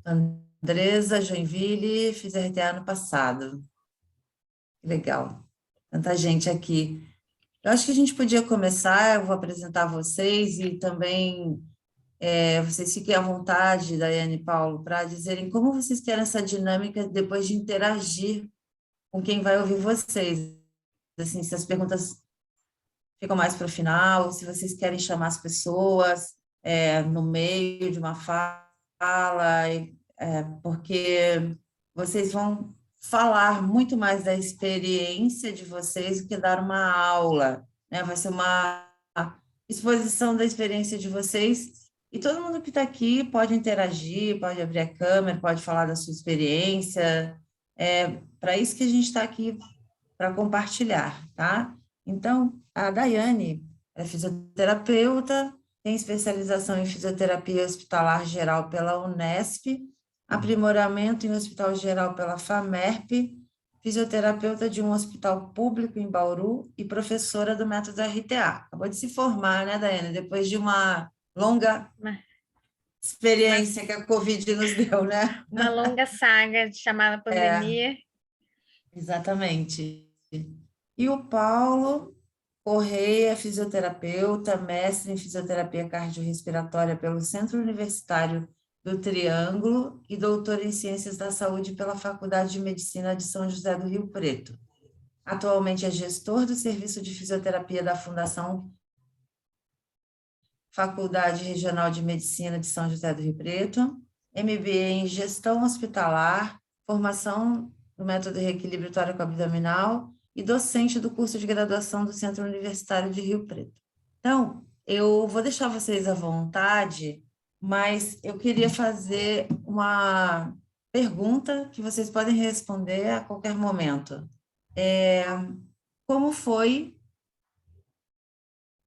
Andresa, Joinville, fiz RTA no passado. Que legal. Tanta gente aqui. Eu acho que a gente podia começar, eu vou apresentar vocês e também vocês fiquem à vontade, Daiane e Paulo, para dizerem como vocês querem essa dinâmica depois de interagir com quem vai ouvir vocês. Assim, se as perguntas ficam mais para o final, se vocês querem chamar as pessoas no meio de uma fala, porque vocês vão falar muito mais da experiência de vocês do que dar uma aula, né? Vai ser uma exposição da experiência de vocês e todo mundo que está aqui pode interagir, pode abrir a câmera, pode falar da sua experiência. É para isso que a gente está aqui, para compartilhar, tá? Então, a Daiane é fisioterapeuta, tem especialização em fisioterapia hospitalar geral pela Unesp, aprimoramento em hospital geral pela FAMERP, fisioterapeuta de um hospital público em Bauru e professora do método RTA. Acabou de se formar, né, Daiane? Depois de uma longa Uma, uma, experiência que a Covid nos deu, né? uma longa saga chamada pandemia. Exatamente. E o Paulo Correia, fisioterapeuta, mestre em fisioterapia cardiorrespiratória pelo Centro Universitário do Triângulo e doutor em Ciências da Saúde pela Faculdade de Medicina de São José do Rio Preto. Atualmente é gestor do Serviço de Fisioterapia da Fundação Faculdade Regional de Medicina de São José do Rio Preto, MBA em Gestão Hospitalar, formação no método reequilíbrio tóraco-abdominal e docente do curso de graduação do Centro Universitário de Rio Preto. Então, eu vou deixar vocês à vontade, mas eu queria fazer uma pergunta que vocês podem responder a qualquer momento. Como foi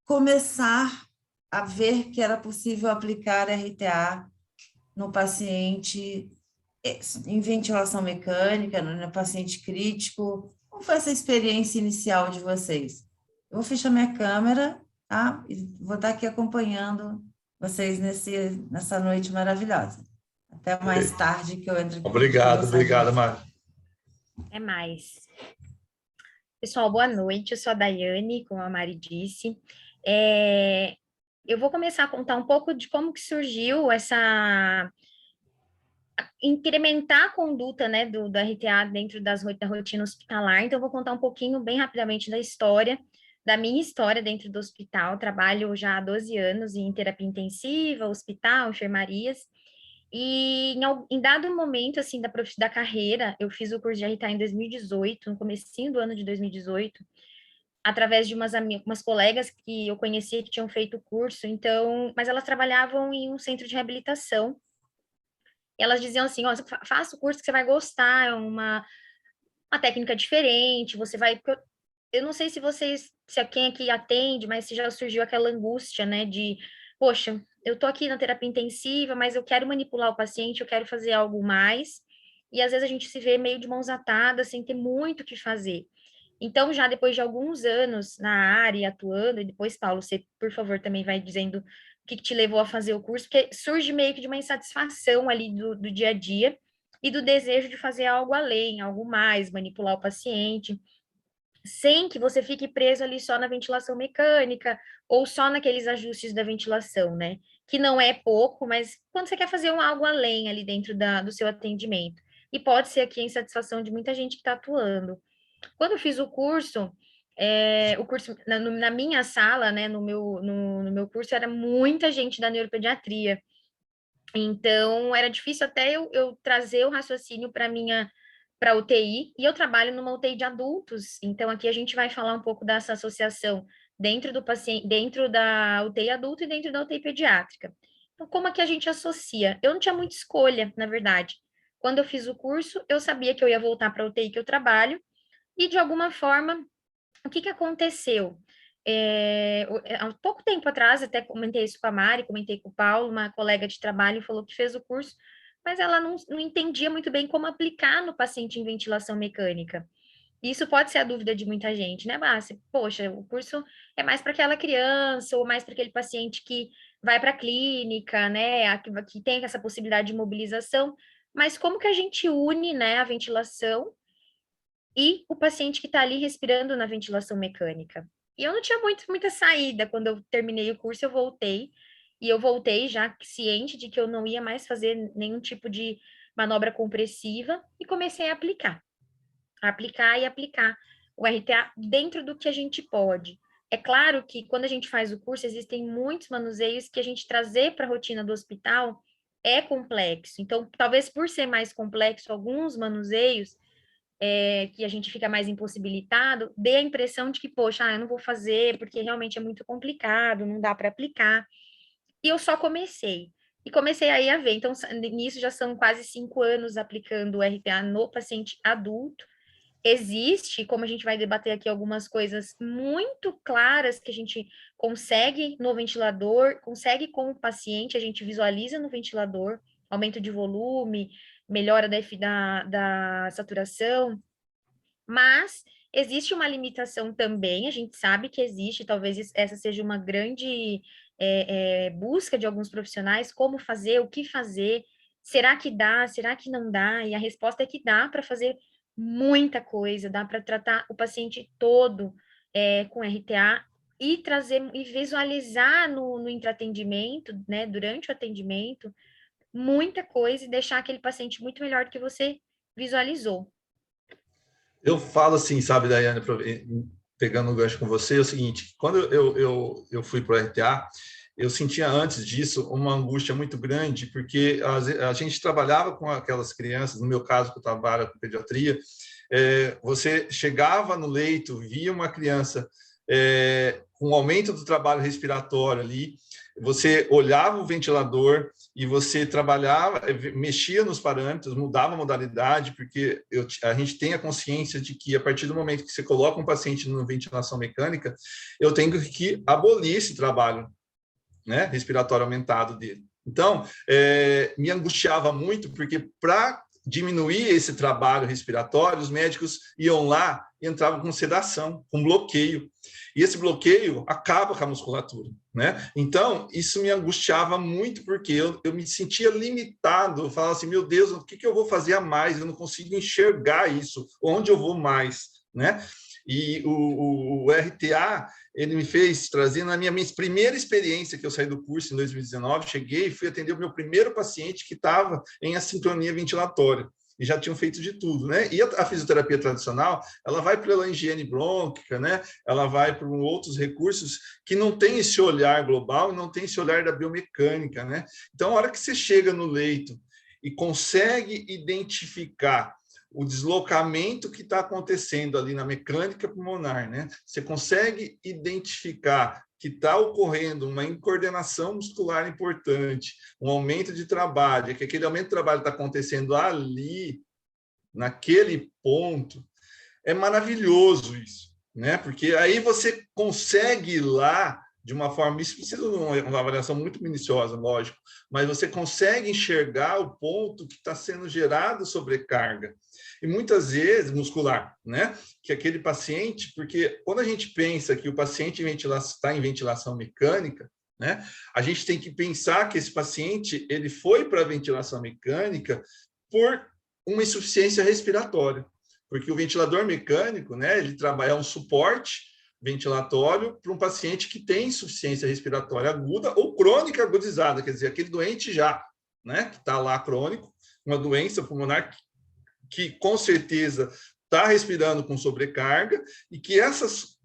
começar a ver que era possível aplicar RTA no paciente em ventilação mecânica, no paciente crítico? Como foi essa experiência inicial de vocês? Eu vou fechar minha câmera, tá? E vou estar aqui acompanhando vocês nessa noite maravilhosa. Até mais Ok. tarde que eu entro aqui para Obrigado, conversar de obrigado, novo. Mari. É mais. Pessoal, boa noite. Eu sou a Daiane, como a Mari disse. É, eu vou começar a contar um pouco de como que surgiu essa incrementar a conduta, né, do RTA dentro da rotina hospitalar. Então, eu vou contar um pouquinho, bem rapidamente, da história, da minha história dentro do hospital. Trabalho já há 12 anos em terapia intensiva, hospital, enfermarias. E em dado momento, assim, da carreira, eu fiz o curso de RTA em 2018, no comecinho do ano de 2018, através de umas colegas que eu conhecia que tinham feito o curso, então, mas elas trabalhavam em um centro de reabilitação. E elas diziam assim, ó, faça o curso que você vai gostar, é uma técnica diferente, você vai... Eu não sei se vocês, se é quem aqui atende, mas se já surgiu aquela angústia, né, de, poxa, eu tô aqui na terapia intensiva, mas eu quero manipular o paciente, eu quero fazer algo mais, e às vezes a gente se vê meio de mãos atadas, sem ter muito o que fazer. Então, já depois de alguns anos na área, atuando, e depois, Paulo, você, por favor, também vai dizendo o que te levou a fazer o curso, porque surge meio que de uma insatisfação ali do dia a dia, e do desejo de fazer algo além, algo mais, manipular o paciente, sem que você fique preso ali só na ventilação mecânica ou só naqueles ajustes da ventilação, né? Que não é pouco, mas quando você quer fazer algo além ali dentro do seu atendimento. E pode ser aqui a insatisfação de muita gente que está atuando. Quando eu fiz o curso na minha sala, né, no meu curso, era muita gente da neuropediatria. Então, era difícil até eu trazer o raciocínio para UTI, e eu trabalho numa UTI de adultos, então aqui a gente vai falar um pouco dessa associação dentro do paciente, dentro da UTI adulto e dentro da UTI pediátrica. Então, como é que a gente associa? Eu não tinha muita escolha, na verdade. Quando eu fiz o curso, eu sabia que eu ia voltar para a UTI que eu trabalho, e de alguma forma, o que que aconteceu? Há pouco tempo atrás, até comentei isso com a Mari, comentei com o Paulo, uma colega de trabalho, falou que fez o curso, mas ela não entendia muito bem como aplicar no paciente em ventilação mecânica. Isso pode ser a dúvida de muita gente, né, Márcia? Poxa, o curso é mais para aquela criança ou mais para aquele paciente que vai para a clínica, né, que tem essa possibilidade de mobilização, mas como que a gente une, né, a ventilação e o paciente que está ali respirando na ventilação mecânica? E eu não tinha muita saída. Quando eu terminei o curso, eu voltei, e eu voltei já ciente de que eu não ia mais fazer nenhum tipo de manobra compressiva, e comecei a aplicar e aplicar o RTA dentro do que a gente pode. É claro que quando a gente faz o curso, existem muitos manuseios que a gente trazer para a rotina do hospital é complexo. Então, talvez por ser mais complexo, alguns manuseios que a gente fica mais impossibilitado, dê a impressão de que, poxa, eu não vou fazer porque realmente é muito complicado, não dá para aplicar. E eu só comecei. E comecei aí a ver. Então, nisso já são quase 5 anos aplicando o RTA no paciente adulto. Existe, como a gente vai debater aqui, algumas coisas muito claras que a gente consegue no ventilador, consegue com o paciente, a gente visualiza no ventilador, aumento de volume, melhora da saturação, mas existe uma limitação também, a gente sabe que existe, talvez essa seja uma grande busca de alguns profissionais, como fazer, o que fazer, será que dá, será que não dá? E a resposta é que dá para fazer muita coisa, dá para tratar o paciente todo com RTA e trazer e visualizar no intraatendimento, né, durante o atendimento, muita coisa e deixar aquele paciente muito melhor do que você visualizou. Eu falo assim, sabe, Daiane, pegando o gancho com você, é o seguinte: quando eu fui para o RTA, eu sentia antes disso uma angústia muito grande, porque a gente trabalhava com aquelas crianças, no meu caso, que eu trabalho com pediatria, você chegava no leito, via uma criança com aumento do trabalho respiratório ali, você olhava o ventilador e você trabalhava, mexia nos parâmetros, mudava a modalidade, porque a gente tem a consciência de que a partir do momento que você coloca um paciente na ventilação mecânica, eu tenho que abolir esse trabalho, né, respiratório aumentado dele. Então, me angustiava muito, porque para diminuir esse trabalho respiratório, os médicos iam lá e entravam com sedação, com bloqueio. E esse bloqueio acaba com a musculatura, né? Então, isso me angustiava muito, porque eu me sentia limitado. Eu falava assim, meu Deus, o que eu vou fazer a mais? Eu não consigo enxergar isso. Onde eu vou mais, né? E o RTA, ele me fez trazer, na minha primeira experiência que eu saí do curso em 2019, cheguei e fui atender o meu primeiro paciente que estava em assincronia ventilatória, e já tinham feito de tudo, né? E a fisioterapia tradicional, ela vai pela higiene brônquica, né? Ela vai por outros recursos que não tem esse olhar global e não tem esse olhar da biomecânica, né? Então, a hora que você chega no leito e consegue identificar o deslocamento que está acontecendo ali na mecânica pulmonar, né? Você consegue identificar que está ocorrendo uma incoordenação muscular importante, um aumento de trabalho, que aquele aumento de trabalho está acontecendo ali, naquele ponto, é maravilhoso isso, né? Porque aí você consegue ir lá de uma forma, isso precisa de uma avaliação muito minuciosa, lógico, mas você consegue enxergar o ponto que está sendo gerado sobrecarga. E muitas vezes, muscular, né? Que aquele paciente, porque quando a gente pensa que o paciente está em ventilação mecânica, né? A gente tem que pensar que esse paciente ele foi para a ventilação mecânica por uma insuficiência respiratória, porque o ventilador mecânico, né? Ele trabalha um suporte ventilatório para um paciente que tem insuficiência respiratória aguda ou crônica agudizada, quer dizer, aquele doente já, né, que está lá crônico, uma doença pulmonar que com certeza está respirando com sobrecarga e que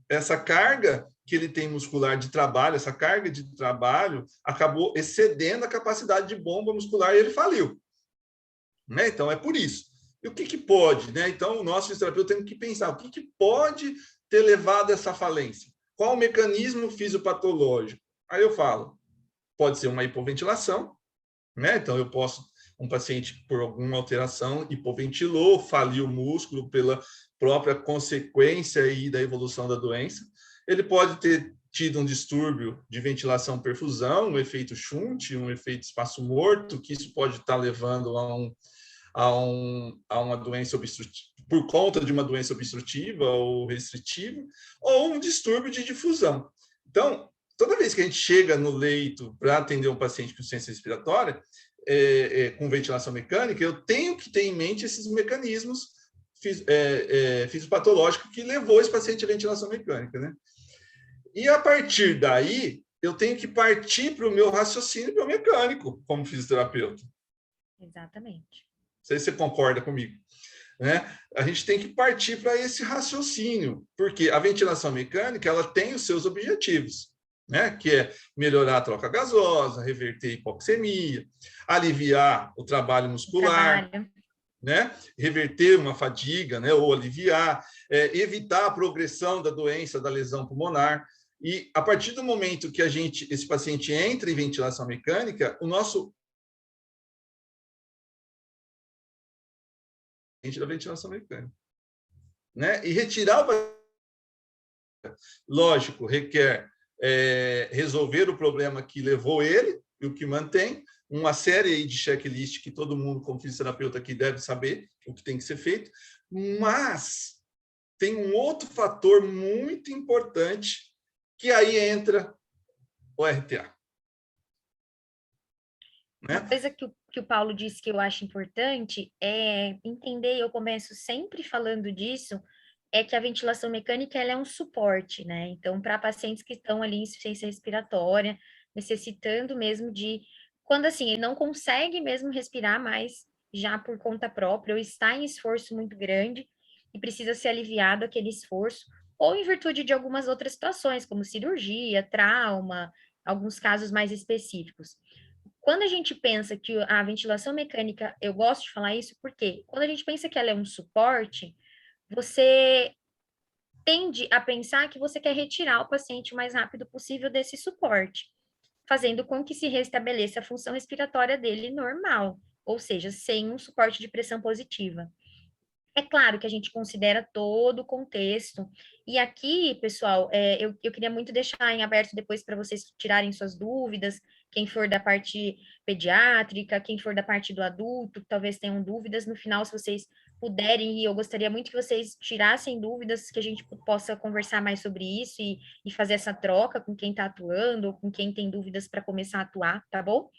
essa carga que ele tem muscular de trabalho, essa carga de trabalho acabou excedendo a capacidade de bomba muscular e ele faliu, né? Então, é por isso. E o que pode, né? Então, o nosso fisioterapeuta tem que pensar o que pode ter levado a essa falência. Qual o mecanismo fisiopatológico? Aí eu falo, pode ser uma hipoventilação, né? Então, eu posso, um paciente, por alguma alteração, hipoventilou, faliu o músculo pela própria consequência aí da evolução da doença. Ele pode ter tido um distúrbio de ventilação-perfusão, um efeito Shunt, um efeito espaço morto, que isso pode estar levando a uma doença obstrutiva, por conta de uma doença obstrutiva ou restritiva, ou um distúrbio de difusão. Então, toda vez que a gente chega no leito para atender um paciente com insuficiência respiratória, com ventilação mecânica, eu tenho que ter em mente esses mecanismos fisiopatológicos que levou esse paciente à ventilação mecânica, né? E a partir daí, eu tenho que partir para o meu raciocínio biomecânico como fisioterapeuta. Exatamente. Não sei se você concorda comigo, né? A gente tem que partir para esse raciocínio, porque a ventilação mecânica ela tem os seus objetivos, né? Que é melhorar a troca gasosa, reverter a hipoxemia, aliviar o trabalho muscular, né? Reverter uma fadiga, né? Ou aliviar, evitar a progressão da doença, da lesão pulmonar. E a partir do momento que esse paciente entra em ventilação mecânica, o nosso da ventilação mecânica, né? E retirar lógico, requer resolver o problema que levou ele e o que mantém, uma série aí de checklist que todo mundo, como fisioterapeuta aqui, deve saber o que tem que ser feito, mas tem um outro fator muito importante que aí entra o RTA. Uma coisa que o Paulo disse que eu acho importante é entender, eu começo sempre falando disso, é que a ventilação mecânica ela é um suporte, né? Então, para pacientes que estão ali em insuficiência respiratória, necessitando mesmo de... Quando, assim, ele não consegue mesmo respirar mais já por conta própria, ou está em esforço muito grande e precisa ser aliviado aquele esforço, ou em virtude de algumas outras situações, como cirurgia, trauma, alguns casos mais específicos. Quando a gente pensa que a ventilação mecânica, eu gosto de falar isso porque quando a gente pensa que ela é um suporte, você tende a pensar que você quer retirar o paciente o mais rápido possível desse suporte, fazendo com que se restabeleça a função respiratória dele normal, ou seja, sem um suporte de pressão positiva. É claro que a gente considera todo o contexto. E aqui, pessoal, eu queria muito deixar em aberto depois para vocês tirarem suas dúvidas, quem for da parte pediátrica, quem for da parte do adulto, talvez tenham dúvidas. No final, se vocês puderem, e eu gostaria muito que vocês tirassem dúvidas, que a gente possa conversar mais sobre isso e fazer essa troca com quem está atuando, ou com quem tem dúvidas para começar a atuar, tá bom?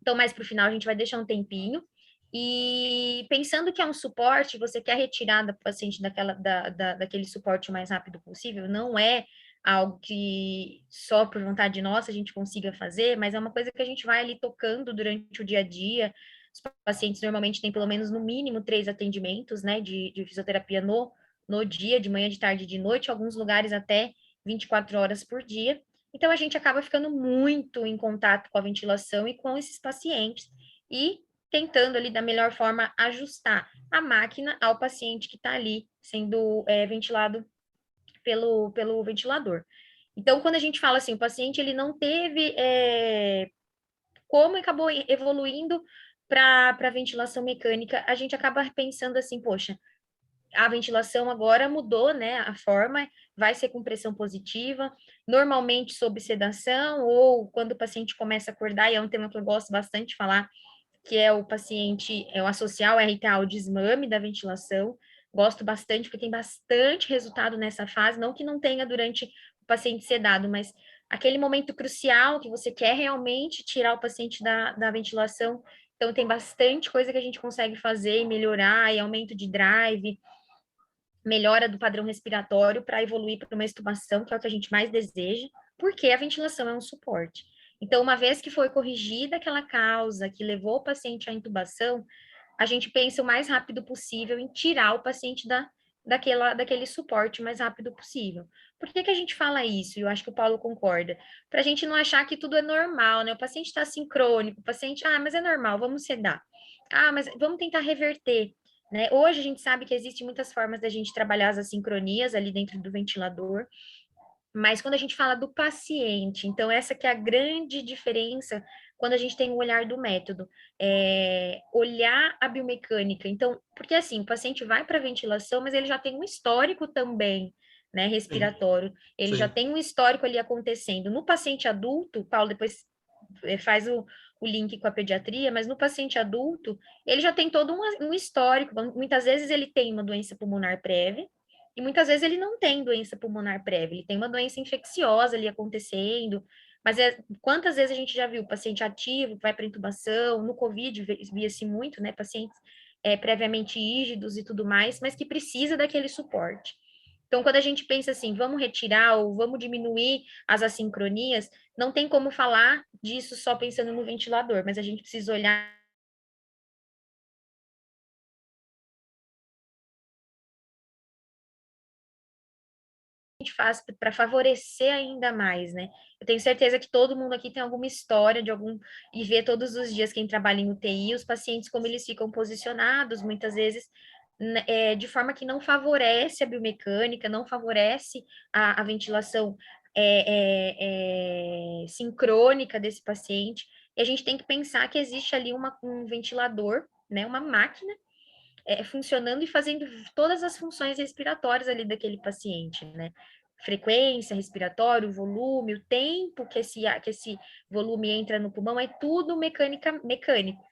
Então, mais para o final, a gente vai deixar um tempinho. E pensando que é um suporte, você quer retirar do paciente daquele suporte o mais rápido possível, não é algo que só por vontade nossa a gente consiga fazer, mas é uma coisa que a gente vai ali tocando durante o dia a dia. Os pacientes normalmente têm pelo menos, no mínimo, 3 atendimentos, né, de fisioterapia no dia, de manhã, de tarde e de noite, alguns lugares até 24 horas por dia. Então, a gente acaba ficando muito em contato com a ventilação e com esses pacientes, e tentando ali da melhor forma ajustar a máquina ao paciente que está ali sendo ventilado pelo ventilador. Então, quando a gente fala assim, o paciente ele não teve como acabou evoluindo para a ventilação mecânica, a gente acaba pensando assim, poxa, a ventilação agora mudou, né, a forma, vai ser com pressão positiva, normalmente sob sedação, ou quando o paciente começa a acordar, e é um tema que eu gosto bastante de falar, que é o paciente, o associar o RTA ao desmame da ventilação. Gosto bastante, porque tem bastante resultado nessa fase, não que não tenha durante o paciente sedado, mas aquele momento crucial que você quer realmente tirar o paciente da ventilação. Então, tem bastante coisa que a gente consegue fazer e melhorar, e aumento de drive, melhora do padrão respiratório para evoluir para uma extubação, que é o que a gente mais deseja, porque a ventilação é um suporte. Então, uma vez que foi corrigida aquela causa que levou o paciente à intubação, a gente pensa o mais rápido possível em tirar o paciente daquele suporte o mais rápido possível. Por que a gente fala isso? E eu acho que o Paulo concorda. Para a gente não achar que tudo é normal, né? O paciente está sincrônico, o paciente, mas é normal, vamos sedar. Mas vamos tentar reverter. Né? Hoje a gente sabe que existem muitas formas da gente trabalhar as assincronias ali dentro do ventilador, mas quando a gente fala do paciente, então essa que é a grande diferença quando a gente tem o olhar do método, olhar a biomecânica. Então, porque assim, o paciente vai para a ventilação, mas ele já tem um histórico também, né, respiratório, ele já tem um histórico ali acontecendo. No paciente adulto, Paulo depois faz o link com a pediatria, mas no paciente adulto, ele já tem todo um histórico, muitas vezes ele tem uma doença pulmonar prévia, e muitas vezes ele não tem doença pulmonar prévia, ele tem uma doença infecciosa ali acontecendo, mas quantas vezes a gente já viu paciente ativo, vai para intubação, no Covid via-se muito, né, pacientes previamente rígidos e tudo mais, mas que precisa daquele suporte. Então, quando a gente pensa assim, vamos retirar ou vamos diminuir as assincronias, não tem como falar disso só pensando no ventilador, mas a gente precisa olhar a gente faz para favorecer ainda mais, né? Eu tenho certeza que todo mundo aqui tem alguma história de algum e vê todos os dias quem trabalha em UTI, os pacientes como eles ficam posicionados, muitas vezes de forma que não favorece a biomecânica, não favorece a ventilação sincrônica desse paciente. E a gente tem que pensar que existe ali um ventilador, né, uma máquina funcionando e fazendo todas as funções respiratórias ali daquele paciente, né? Frequência respiratória, o volume, o tempo que esse volume entra no pulmão, é tudo mecânico.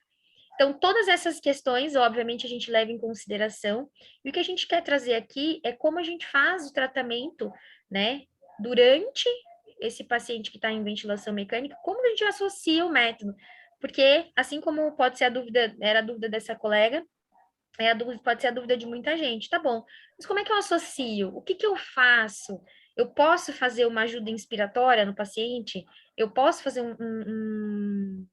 Então, todas essas questões, obviamente, a gente leva em consideração, e o que a gente quer trazer aqui é como a gente faz o tratamento, né, durante esse paciente que está em ventilação mecânica, como a gente associa o método, porque, assim como pode ser era a dúvida dessa colega, pode ser a dúvida de muita gente, tá bom, mas como é que eu associo? O que que eu faço? Eu posso fazer uma ajuda inspiratória no paciente? Eu posso fazer um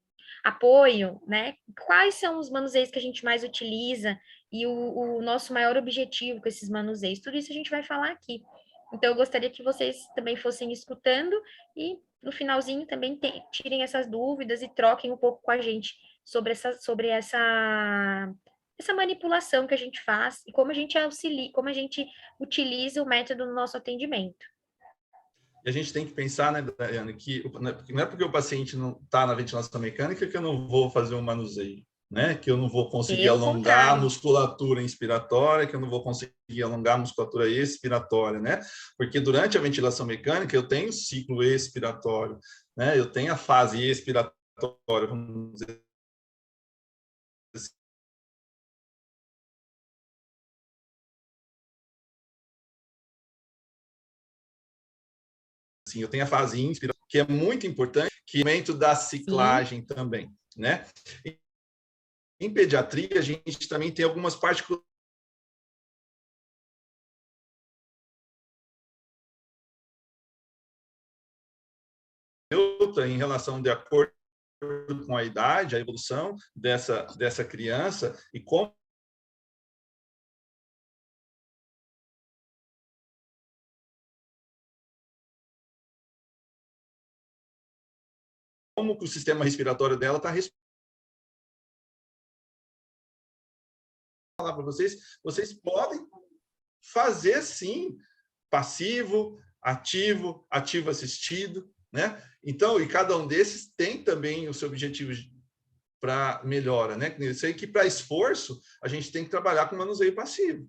apoio, né? Quais são os manuseios que a gente mais utiliza e o nosso maior objetivo com esses manuseios? Tudo isso a gente vai falar aqui. Então, eu gostaria que vocês também fossem escutando e no finalzinho também tirem essas dúvidas e troquem um pouco com a gente sobre essa manipulação que a gente faz e como a gente auxilia, como a gente utiliza o método no nosso atendimento. E a gente tem que pensar, né, Daiane, que não é porque o paciente não está na ventilação mecânica que eu não vou fazer um manuseio, né? Que eu não vou conseguir Pelo alongar a contrário. musculatura inspiratória, que eu não vou conseguir alongar a musculatura expiratória, né? Porque durante a ventilação mecânica eu tenho ciclo expiratório, né? Eu tenho a fase expiratória, vamos dizer assim, eu tenho a fase inspiratória, que é muito importante, que é o momento da ciclagem Sim. também, né? Em pediatria, a gente também tem algumas particularidades em relação de acordo com a idade, a evolução dessa criança e como que o sistema respiratório dela está respondendo. Vou falar para vocês podem fazer sim passivo, ativo, ativo assistido, né? Então, e cada um desses tem também o seu objetivo para melhora, né? Eu sei que para esforço a gente tem que trabalhar com manuseio passivo.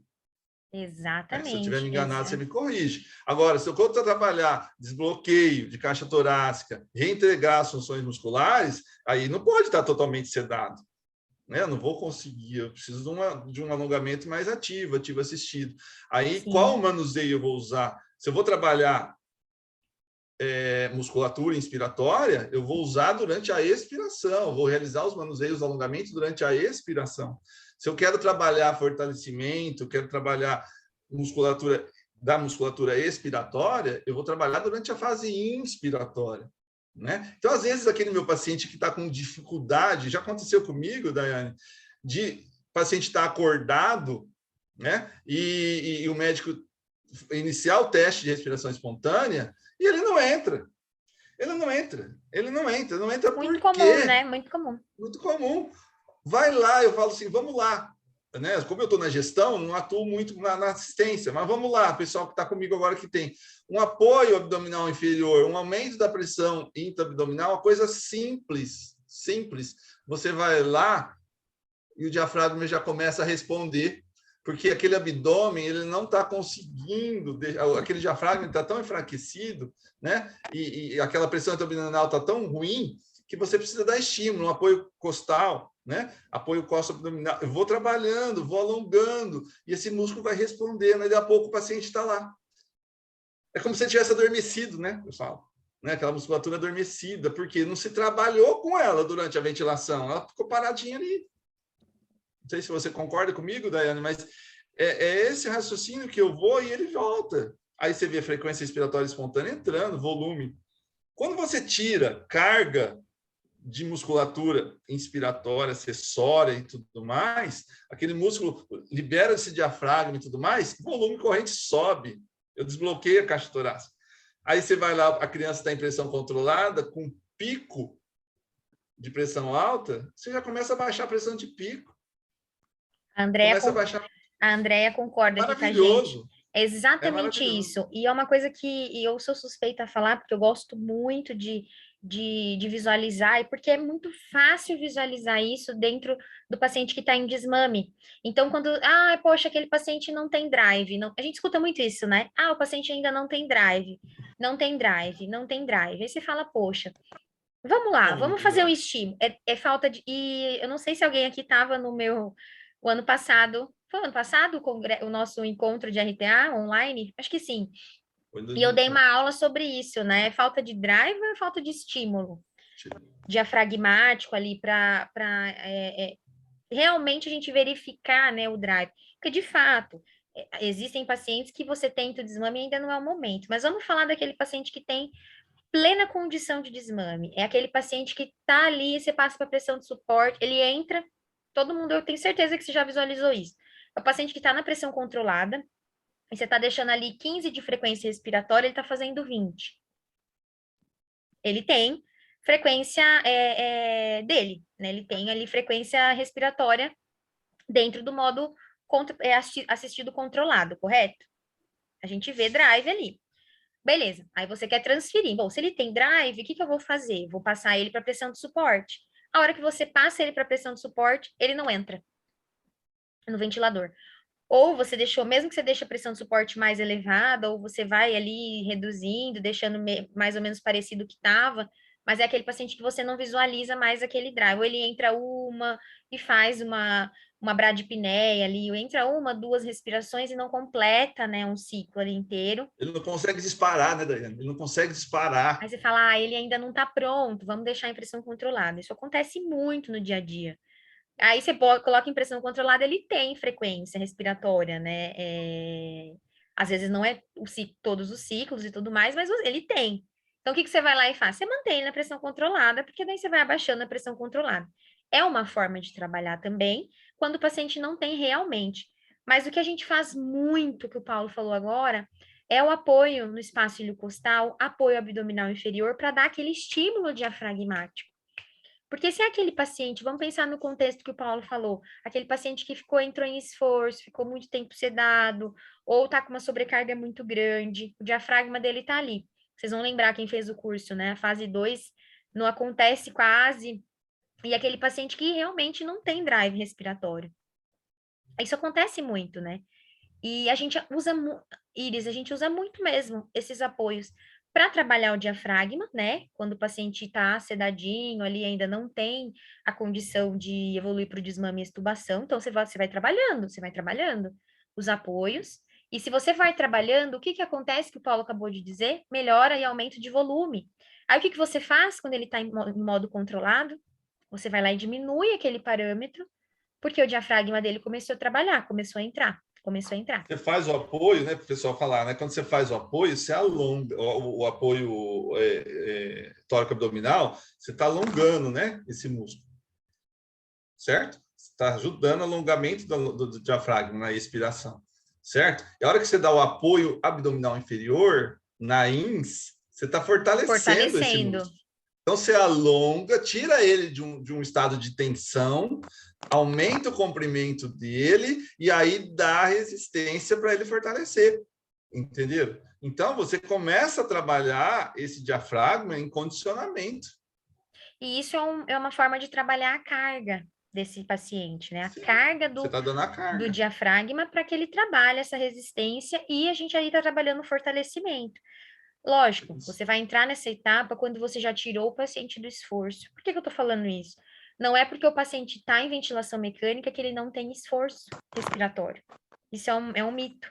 Exatamente. Se eu estiver me enganado, você me corrige. Agora, se eu for trabalhar desbloqueio de caixa torácica, reintegrar as funções musculares, aí não pode estar totalmente sedado. Né? Eu não vou conseguir, eu preciso de um alongamento mais ativo, ativo assistido. Aí, Sim. Qual manuseio eu vou usar? Se eu vou trabalhar musculatura inspiratória, eu vou usar durante a expiração, vou realizar os manuseios, os alongamentos durante a expiração. Se eu quero trabalhar fortalecimento, quero trabalhar musculatura expiratória, eu vou trabalhar durante a fase inspiratória. Né? Então, às vezes, aquele meu paciente que está com dificuldade, já aconteceu comigo, Daiane, de paciente estar acordado, né? E o médico iniciar o teste de respiração espontânea e ele não entra. Ele não entra Muito por quê? Comum, né? Muito comum. Muito comum. Vai lá, eu falo assim, vamos lá. Né? Como eu estou na gestão, não atuo muito na assistência, mas vamos lá, pessoal que está comigo agora que tem um apoio abdominal inferior, um aumento da pressão intra-abdominal, uma coisa simples. Você vai lá e o diafragma já começa a responder, porque aquele abdômen ele não está conseguindo, aquele diafragma está tão enfraquecido, né? E aquela pressão intra-abdominal está tão ruim que você precisa dar estímulo, um apoio costal, né? Apoio costa abdominal. Eu vou trabalhando, vou alongando, e esse músculo vai respondendo. Aí, daqui a pouco, o paciente está lá. É como se ele tivesse adormecido, né? Eu falo. Né? Aquela musculatura adormecida, porque não se trabalhou com ela durante a ventilação. Ela ficou paradinha ali. Não sei se você concorda comigo, Daiane, mas é esse raciocínio que eu vou e ele volta. Aí você vê a frequência respiratória espontânea entrando, volume. Quando você tira carga de musculatura inspiratória, acessória e tudo mais, aquele músculo libera esse diafragma e tudo mais, o volume corrente sobe. Eu desbloqueio a caixa torácica. Aí você vai lá, a criança está em pressão controlada, com pico de pressão alta, você já começa a baixar a pressão de pico. A Andrea, Começa a baixar. a Andrea concorda aqui com a gente. Maravilhoso. É exatamente maravilhoso. isso. E é uma coisa que eu sou suspeita a falar, porque eu gosto muito de visualizar, e porque é muito fácil visualizar isso dentro do paciente que está em desmame. Então, quando, poxa, aquele paciente não tem drive. Não, a gente escuta muito isso, né? O paciente ainda não tem drive, não tem drive, não tem drive. Aí você fala, poxa, vamos lá, vamos fazer um estímulo. É falta de. E eu não sei se alguém aqui estava no o ano passado. Foi o ano passado o nosso encontro de RTA online? Acho que sim. E eu dei uma aula sobre isso, né? Falta de drive ou falta de estímulo diafragmático ali para realmente a gente verificar, né, o drive. Porque, de fato, existem pacientes que você tenta o desmame e ainda não é o momento. Mas vamos falar daquele paciente que tem plena condição de desmame. É aquele paciente que está ali, você passa para pressão de suporte, ele entra, todo mundo, eu tenho certeza que você já visualizou isso. É o paciente que está na pressão controlada, e você está deixando ali 15 de frequência respiratória, ele está fazendo 20. Ele tem frequência dele, né? Ele tem ali frequência respiratória dentro do modo assistido controlado, correto? A gente vê drive ali. Beleza, aí você quer transferir. Bom, se ele tem drive, o que eu vou fazer? Vou passar ele para pressão de suporte. A hora que você passa ele para pressão de suporte, ele não entra no ventilador. Ou você deixou, mesmo que você deixe a pressão de suporte mais elevada, ou você vai ali reduzindo, deixando mais ou menos parecido o que estava, mas é aquele paciente que você não visualiza mais aquele drive. Ou ele entra e faz uma bradipneia ali, ou entra 2 respirações e não completa, né, um ciclo ali inteiro. Ele não consegue disparar, né, Daiane? Ele não consegue disparar. Aí você fala, ele ainda não está pronto, vamos deixar a impressão controlada. Isso acontece muito no dia a dia. Aí você coloca em pressão controlada, ele tem frequência respiratória, né? Às vezes não é todos os ciclos e tudo mais, mas ele tem. Então, o que você vai lá e faz? Você mantém ele na pressão controlada, porque daí você vai abaixando a pressão controlada. É uma forma de trabalhar também, quando o paciente não tem realmente. Mas o que a gente faz muito, que o Paulo falou agora, é o apoio no espaço iliocostal, apoio abdominal inferior, para dar aquele estímulo diafragmático. Porque se é aquele paciente, vamos pensar no contexto que o Paulo falou, aquele paciente que entrou em esforço, ficou muito tempo sedado, ou está com uma sobrecarga muito grande, o diafragma dele está ali. Vocês vão lembrar quem fez o curso, né? A fase 2 não acontece quase, e aquele paciente que realmente não tem drive respiratório. Isso acontece muito, né? E a gente usa, Iris, a gente usa muito mesmo esses apoios para trabalhar o diafragma, né? Quando o paciente está sedadinho ali, ainda não tem a condição de evoluir para o desmame e extubação. Então, você vai trabalhando os apoios. E se você vai trabalhando, o que acontece que o Paulo acabou de dizer? Melhora e aumento de volume. Aí, o que você faz quando ele está em modo controlado? Você vai lá e diminui aquele parâmetro, porque o diafragma dele começou a trabalhar, começou a entrar. Você faz o apoio, né, para o pessoal falar, né? Quando você faz o apoio, você alonga o apoio tóraco-abdominal, você está alongando, né, esse músculo, certo? Você está ajudando o alongamento do diafragma na expiração, certo? E a hora que você dá o apoio abdominal inferior, na INS, você está fortalecendo esse músculo. Então, você alonga, tira ele de um estado de tensão, aumenta o comprimento dele e aí dá resistência para ele fortalecer, entendeu? Então, você começa a trabalhar esse diafragma em condicionamento. E isso é uma forma de trabalhar a carga desse paciente, né? A carga você tá dando a carga do diafragma para que ele trabalhe essa resistência e a gente aí está trabalhando o fortalecimento. Lógico, você vai entrar nessa etapa quando você já tirou o paciente do esforço. Por que eu estou falando isso? Não é porque o paciente está em ventilação mecânica que ele não tem esforço respiratório. Isso é um mito.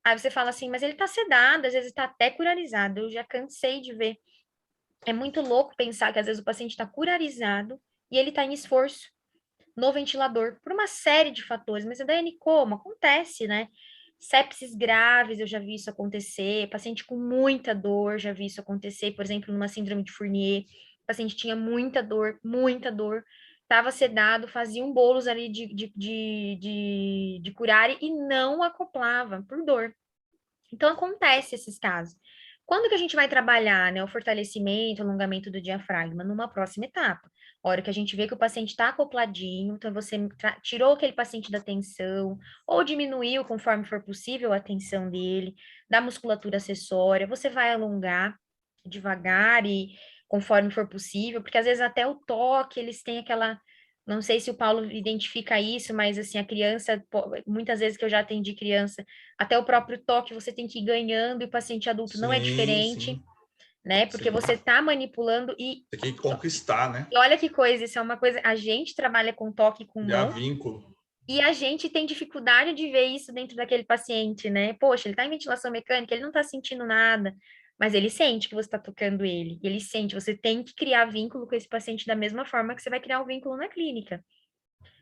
Aí você fala assim, mas ele está sedado, às vezes está até curarizado. Eu já cansei de ver. É muito louco pensar que às vezes o paciente está curarizado e ele está em esforço no ventilador por uma série de fatores. Mas, Daiane, como? Acontece, né? Sepses graves, eu já vi isso acontecer. Paciente com muita dor, já vi isso acontecer. Por exemplo, numa síndrome de Fournier, o paciente tinha muita dor. Estava sedado, fazia um bolos ali de curare e não acoplava por dor. Então, acontece esses casos. Quando que a gente vai trabalhar, né, o fortalecimento, o alongamento do diafragma? Numa próxima etapa. A hora que a gente vê que o paciente está acopladinho, então você tirou aquele paciente da tensão, ou diminuiu, conforme for possível, a tensão dele, da musculatura acessória, você vai alongar devagar e conforme for possível, porque às vezes até o toque, eles têm aquela. Não sei se o Paulo identifica isso, mas assim, a criança, muitas vezes que eu já atendi criança, até o próprio toque você tem que ir ganhando, e o paciente adulto não é Sim, diferente, sim, né? Porque sim. você está manipulando Você tem que conquistar, né? e olha que coisa, isso é uma coisa, a gente trabalha com toque com Criar mão vínculo. e a gente tem dificuldade de ver isso dentro daquele paciente, né? Poxa, ele está em ventilação mecânica, ele não está sentindo nada, mas ele sente que você está tocando ele sente, você tem que criar vínculo com esse paciente da mesma forma que você vai criar um vínculo na clínica.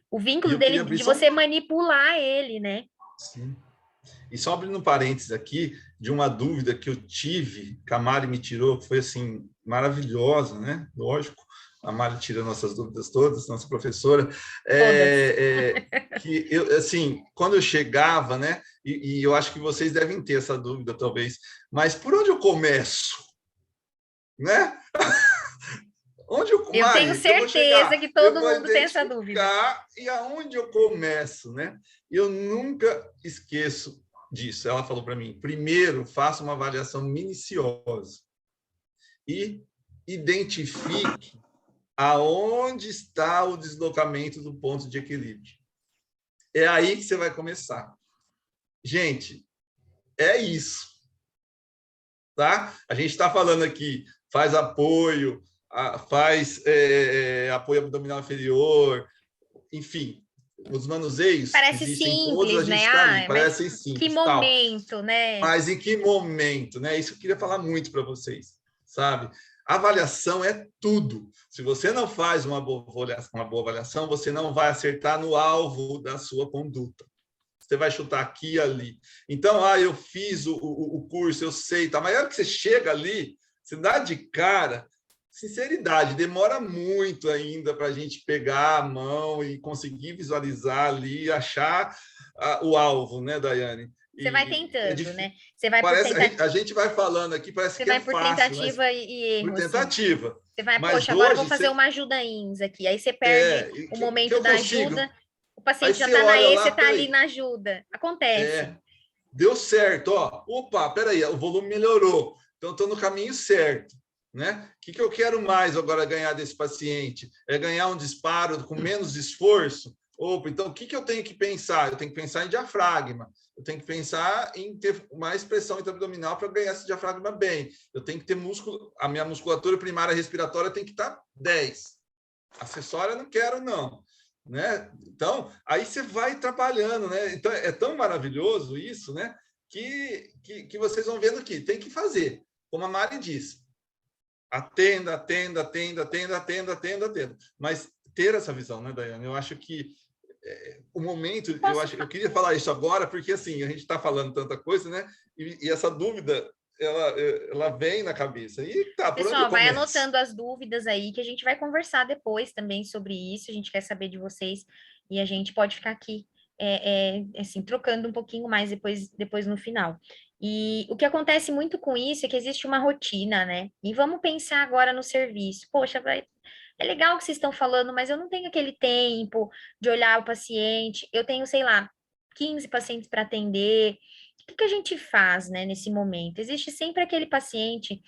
O E vínculo eu queria dele, abrir de só você manipular ele, né? Sim. E só abrindo um parênteses aqui, de uma dúvida que eu tive, que a Mari me tirou, que foi assim, maravilhosa, né? Lógico, a Mari tira nossas dúvidas todas, nossa professora, Todas. que eu, assim, quando eu chegava, né? E eu acho que vocês devem ter essa dúvida, talvez, mas por onde eu começo? Né? Onde eu, Eu tenho Mari, eu vou certeza chegar, que eu todo vou mundo tem essa dúvida. identificar e aonde eu começo, né? Eu nunca esqueço disso. Ela falou para mim: primeiro, faça uma avaliação minuciosa e identifique aonde está o deslocamento do ponto de equilíbrio. É aí que você vai começar. Gente, é isso, tá? A gente está falando aqui, faz apoio, faz apoio abdominal inferior, enfim, os manuseios Parece existem todos, a simples, gente né? está ali, Ah, mas parecem que simples, tal. momento, né? Mas em que momento, né? Isso eu queria falar muito para vocês, sabe? Avaliação é tudo. Se você não faz uma boa avaliação, você não vai acertar no alvo da sua conduta. Você vai chutar aqui e ali. Então, eu fiz o curso, eu sei, tá? Mas a hora que você chega ali, você dá de cara, sinceridade, demora muito ainda para a gente pegar a mão e conseguir visualizar ali, achar o alvo, né, Daiane? Você vai É tentando, difícil. né? Você vai por Parece, tentativa, a gente vai falando aqui, parece você que é vai por fácil, mas tentativa e por erro, assim. tentativa. Você vai, Mas poxa, agora eu vou hoje, fazer você, uma ajuda INS aqui. Aí você perde o que momento eu da consigo. ajuda, o Aí paciente já você está na olha E, você lá, está ali peraí, na ajuda. Acontece. deu certo, ó. Opa, peraí, o volume melhorou. Então, estou no caminho certo. Né? O que eu quero mais agora ganhar desse paciente? É ganhar um disparo com menos esforço? Opa, então o que eu tenho que pensar? Eu tenho que pensar em diafragma. Eu tenho que pensar em ter mais pressão intraabdominal para ganhar esse diafragma bem. Eu tenho que ter músculo, a minha musculatura primária respiratória tem que estar 10. Acessória não quero, não. Né? Então, aí você vai trabalhando, né? Então, é tão maravilhoso isso, né? Que vocês vão vendo que tem que fazer. Como a Mari disse, atenda. Mas ter essa visão, né, Daiane? Eu acho que o momento, eu queria falar isso agora, porque assim, a gente está falando tanta coisa, né? E essa dúvida, ela vem na cabeça. E tá, por onde eu Pessoal, vai começo? anotando as dúvidas aí, que a gente vai conversar depois também sobre isso. A gente quer saber de vocês e a gente pode ficar aqui, assim, trocando um pouquinho mais depois no final. E o que acontece muito com isso é que existe uma rotina, né? E vamos pensar agora no serviço. Poxa, é legal o que vocês estão falando, mas eu não tenho aquele tempo de olhar o paciente. Eu tenho, sei lá, 15 pacientes para atender. O que a gente faz, né, nesse momento? Existe sempre aquele paciente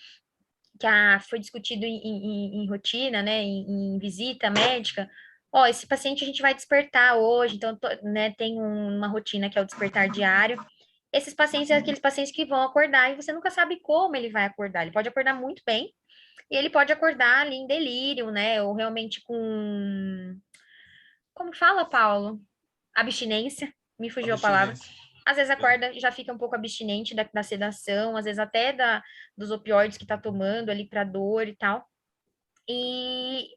que foi discutido em rotina, né, em visita médica. Ó, esse paciente a gente vai despertar hoje, então, né, tem uma rotina que é o despertar diário. Esses pacientes são aqueles pacientes que vão acordar e você nunca sabe como ele vai acordar. Ele pode acordar muito bem, e ele pode acordar ali em delírio, né? Ou realmente com... Como fala, Paulo? Abstinência, me fugiu a palavra. Abstinência. Às vezes É. acorda, já fica um pouco abstinente da sedação, às vezes até dos opioides que tá tomando ali para dor e tal. E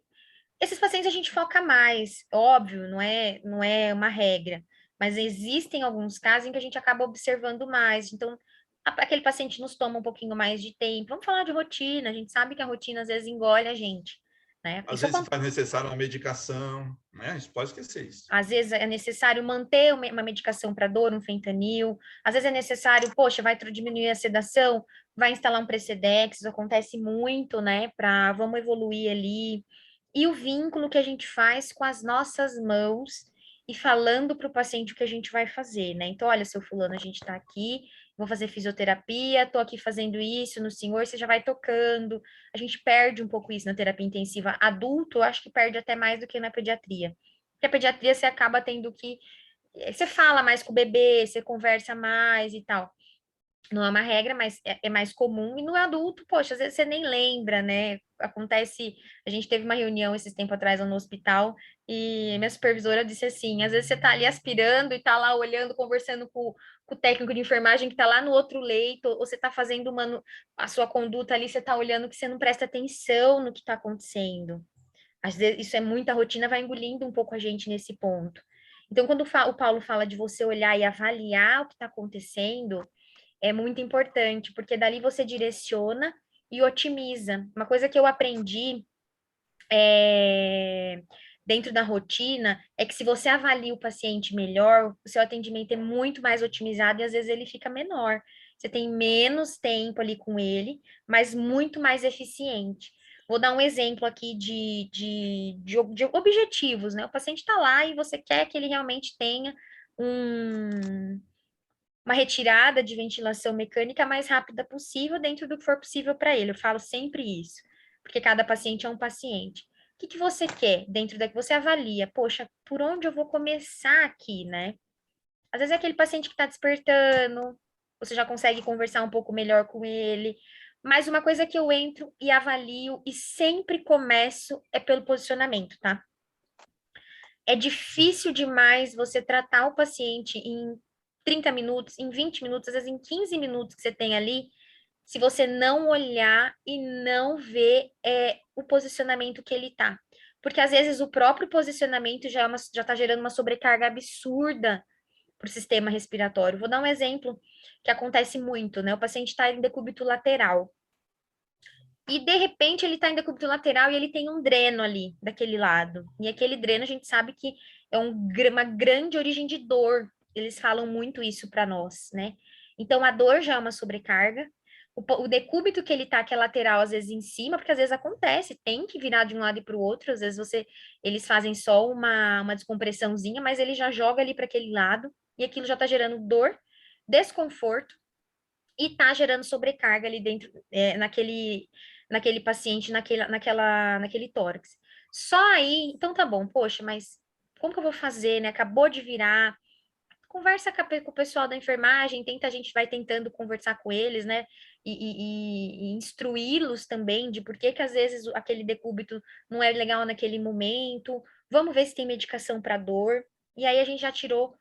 esses pacientes a gente foca mais, óbvio, não é uma regra, mas existem alguns casos em que a gente acaba observando mais. Então, aquele paciente nos toma um pouquinho mais de tempo. Vamos falar de rotina, a gente sabe que a rotina às vezes engole a gente, né? Às vezes se faz necessário uma medicação, né? A gente pode esquecer isso. Às vezes é necessário manter uma medicação para dor, um fentanil. Às vezes é necessário, poxa, vai diminuir a sedação, vai instalar um Precedex, isso acontece muito, né? Vamos evoluir ali. E o vínculo que a gente faz com as nossas mãos e falando para o paciente o que a gente vai fazer, né? Então, olha, seu fulano, a gente está aqui, vou fazer fisioterapia, estou aqui fazendo isso no senhor, você já vai tocando. A gente perde um pouco isso na terapia intensiva. Adulto, eu acho que perde até mais do que na pediatria. Porque a pediatria você acaba tendo que. Você fala mais com o bebê, você conversa mais e tal. Não é uma regra, mas é mais comum. E no adulto, poxa, às vezes você nem lembra, né? Acontece. A gente teve uma reunião esses tempos atrás no hospital e minha supervisora disse assim: às vezes você tá ali aspirando e tá lá olhando, conversando com o técnico de enfermagem que tá lá no outro leito, ou você tá fazendo a sua conduta ali, você tá olhando que você não presta atenção no que tá acontecendo. Às vezes, isso é muita rotina, vai engolindo um pouco a gente nesse ponto. Então, quando o Paulo fala de você olhar e avaliar o que está acontecendo, é muito importante, porque dali você direciona e otimiza. Uma coisa que eu aprendi dentro da rotina é que se você avalia o paciente melhor, o seu atendimento é muito mais otimizado e às vezes ele fica menor. Você tem menos tempo ali com ele, mas muito mais eficiente. Vou dar um exemplo aqui de objetivos, né? O paciente está lá e você quer que ele realmente tenha uma retirada de ventilação mecânica mais rápida possível, dentro do que for possível para ele. Eu falo sempre isso, porque cada paciente é um paciente. O que você quer dentro da que você avalia? Poxa, por onde eu vou começar aqui, né? Às vezes é aquele paciente que está despertando, você já consegue conversar um pouco melhor com ele. Mas uma coisa que eu entro e avalio e sempre começo é pelo posicionamento, tá? É difícil demais você tratar o paciente em 30 minutos, em 20 minutos, às vezes em 15 minutos que você tem ali, se você não olhar e não ver o posicionamento que ele tá. Porque às vezes o próprio posicionamento já tá gerando uma sobrecarga absurda para o sistema respiratório. Vou dar um exemplo que acontece muito, né? O paciente está em decúbito lateral. E de repente ele está em decúbito lateral e ele tem um dreno ali daquele lado. E aquele dreno a gente sabe que é uma grande origem de dor. Eles falam muito isso para nós, né? Então a dor já é uma sobrecarga. O decúbito que ele está, que é lateral, às vezes em cima, porque às vezes acontece, tem que virar de um lado e para o outro. Às vezes eles fazem só uma descompressãozinha, mas ele já joga ali para aquele lado e aquilo já está gerando dor, desconforto e está gerando sobrecarga ali dentro, naquele paciente, naquele tórax. Só aí, então tá bom, poxa, mas como que eu vou fazer, né? Acabou de virar. Conversa com o pessoal da enfermagem, a gente vai tentando conversar com eles, né? E instruí-los também de por que às vezes aquele decúbito não é legal naquele momento. Vamos ver se tem medicação para dor. E aí a gente já tirou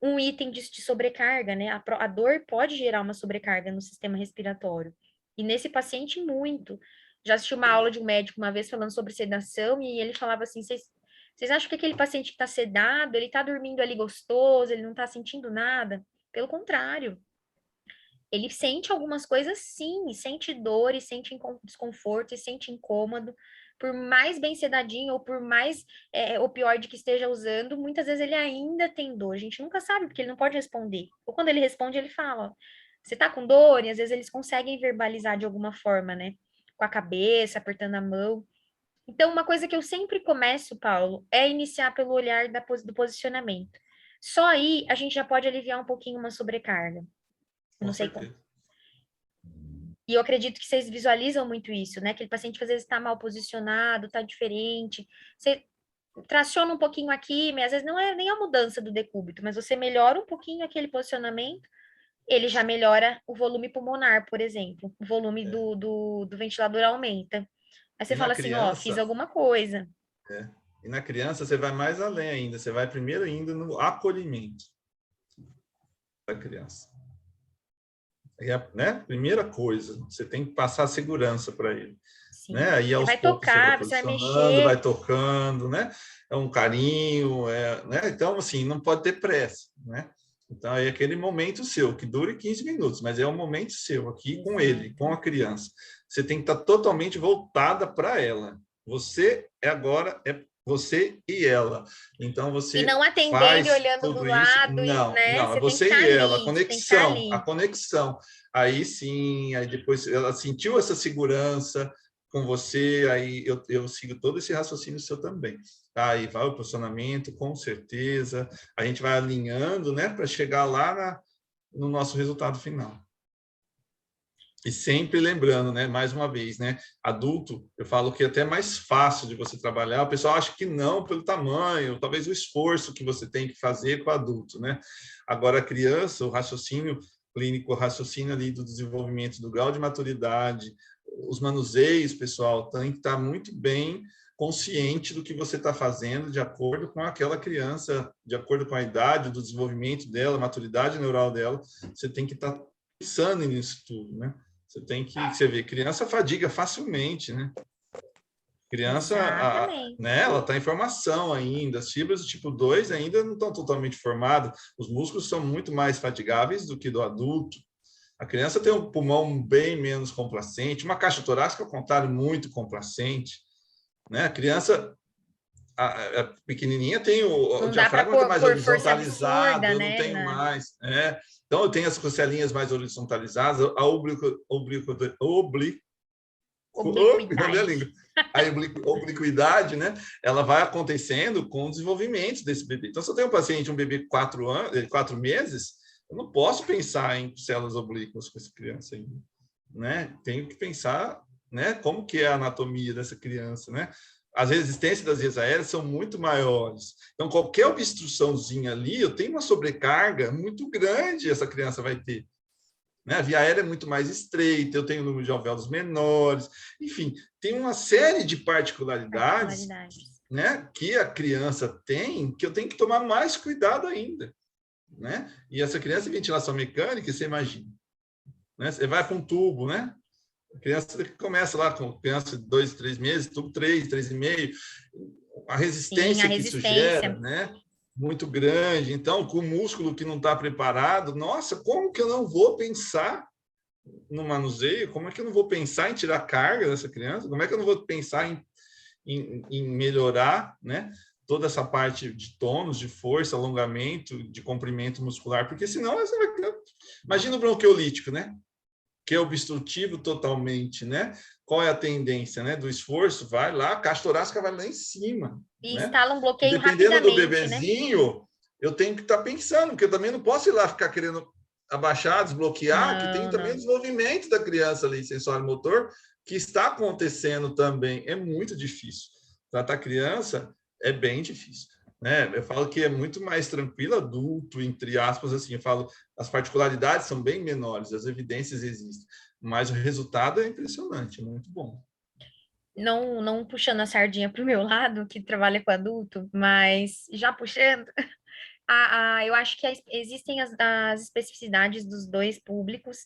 um item de sobrecarga, né? A dor pode gerar uma sobrecarga no sistema respiratório. E nesse paciente, muito. Já assisti uma aula de um médico uma vez falando sobre sedação e ele falava assim: vocês acham que aquele paciente que está sedado, ele está dormindo ali gostoso, ele não está sentindo nada? Pelo contrário, ele sente algumas coisas sim, e sente dor, e sente desconforto, e sente incômodo. Por mais bem sedadinho ou por mais opioide que esteja usando, muitas vezes ele ainda tem dor. A gente nunca sabe, porque ele não pode responder. Ou quando ele responde, ele fala, ó, você tá com dor? E às vezes eles conseguem verbalizar de alguma forma, né? Com a cabeça, apertando a mão. Então, uma coisa que eu sempre começo, Paulo, é iniciar pelo olhar do posicionamento. Só aí a gente já pode aliviar um pouquinho uma sobrecarga. Com Não sei como. certeza. E eu acredito que vocês visualizam muito isso, né? Aquele paciente que às vezes está mal posicionado, está diferente. Você traciona um pouquinho aqui, mas às vezes não é nem a mudança do decúbito, mas você melhora um pouquinho aquele posicionamento, ele já melhora o volume pulmonar, por exemplo. O volume do ventilador aumenta. Aí você E na fala assim, ó, fiz criança, alguma coisa. e na criança você vai mais além ainda, você vai primeiro ainda no acolhimento da criança. Né? Primeira coisa, você tem que passar segurança para ele. Sim. Né? Aí Você aos vai poucos você vai tocar, você vai posicionando, mexer. vai tocando, né? É um carinho, né? Então, assim, não pode ter pressa, né? Então, é aquele momento seu, que dure 15 minutos, mas é um momento seu aqui com ele, com a criança. Você tem que estar totalmente voltada para ela. Você agora é você e ela. Então, E você não atendendo e faz olhando do tudo isso. lado, e, Não, né? não, é Você tem que estar você e ela, ali, você tem que estar a ali. conexão. Aí sim, aí depois ela sentiu essa segurança com você, aí eu sigo todo esse raciocínio seu também. Tá? Aí vai o posicionamento, com certeza, a gente vai alinhando, né, para chegar lá no nosso resultado final. E sempre lembrando, né, mais uma vez, né, adulto, eu falo que é até mais fácil de você trabalhar, o pessoal acha que não, pelo tamanho, talvez o esforço que você tem que fazer com o adulto, né? Agora, a criança, o raciocínio clínico, o raciocínio ali do desenvolvimento do grau de maturidade, os manuseios, pessoal, tem que estar muito bem consciente do que você está fazendo de acordo com aquela criança, de acordo com a idade, do desenvolvimento dela, a maturidade neural dela, você tem que estar pensando nisso tudo, né? Você vê, criança fadiga facilmente, né? Criança, Exatamente. né, ela está em formação ainda, as fibras do tipo 2 ainda não estão totalmente formadas, os músculos são muito mais fadigáveis do que do adulto. A criança tem um pulmão bem menos complacente, uma caixa torácica, ao contrário, muito complacente, né? A criança, a pequenininha tem o Não dá para diafragma está mais pôr força horizontalizado, absurda, eu não né? tenho mais, né? Então, eu tenho as costelinhas mais horizontalizadas, a Obliquidade. a obliquidade, né? Ela vai acontecendo com o desenvolvimento desse bebê. Então, se eu tenho um paciente, um bebê de 4 meses, eu não posso pensar em células oblíquas com essa criança ainda, né? Tenho que pensar, né, como que é a anatomia dessa criança, né? As resistências das vias aéreas são muito maiores. Então, qualquer obstruçãozinha ali, eu tenho uma sobrecarga muito grande, essa criança vai ter. Né? A via aérea é muito mais estreita, eu tenho um número de alvéolos menores, enfim, tem uma série de particularidades, né, que a criança tem, que eu tenho que tomar mais cuidado ainda. Né? E essa criança em ventilação mecânica, você imagina, né? Você vai com um tubo, né? A criança começa lá com criança de 2, 3 meses, tubo 3, 3,5, a resistência Sim, a que isso resistência. gera, né? Muito grande. Então, com o músculo que não está preparado, nossa, como que eu não vou pensar no manuseio? Como é que eu não vou pensar em tirar carga dessa criança? Como é que eu não vou pensar em melhorar, né? Toda essa parte de tônus, de força, alongamento, de comprimento muscular? Porque senão você vai... Imagina o bronquiolítico, né? Que é obstrutivo totalmente, né? Qual é a tendência, né? Do esforço, vai lá, a caixa torácica vai lá em cima. E né? instala um bloqueio Dependendo do rapidamente, bebezinho, né? Eu tenho que estar pensando, porque eu também não posso ir lá ficar querendo abaixar, desbloquear, que tem também o desenvolvimento da criança ali, sensório motor, que está acontecendo também. É muito difícil. Tratar criança é bem difícil. Né? Eu falo que é muito mais tranquilo, adulto, entre aspas, assim, eu falo, as particularidades são bem menores, as evidências existem, mas o resultado é impressionante, é muito bom. Não puxando a sardinha para o meu lado, que trabalha com adulto, mas já puxando, eu acho que existem as especificidades dos dois públicos.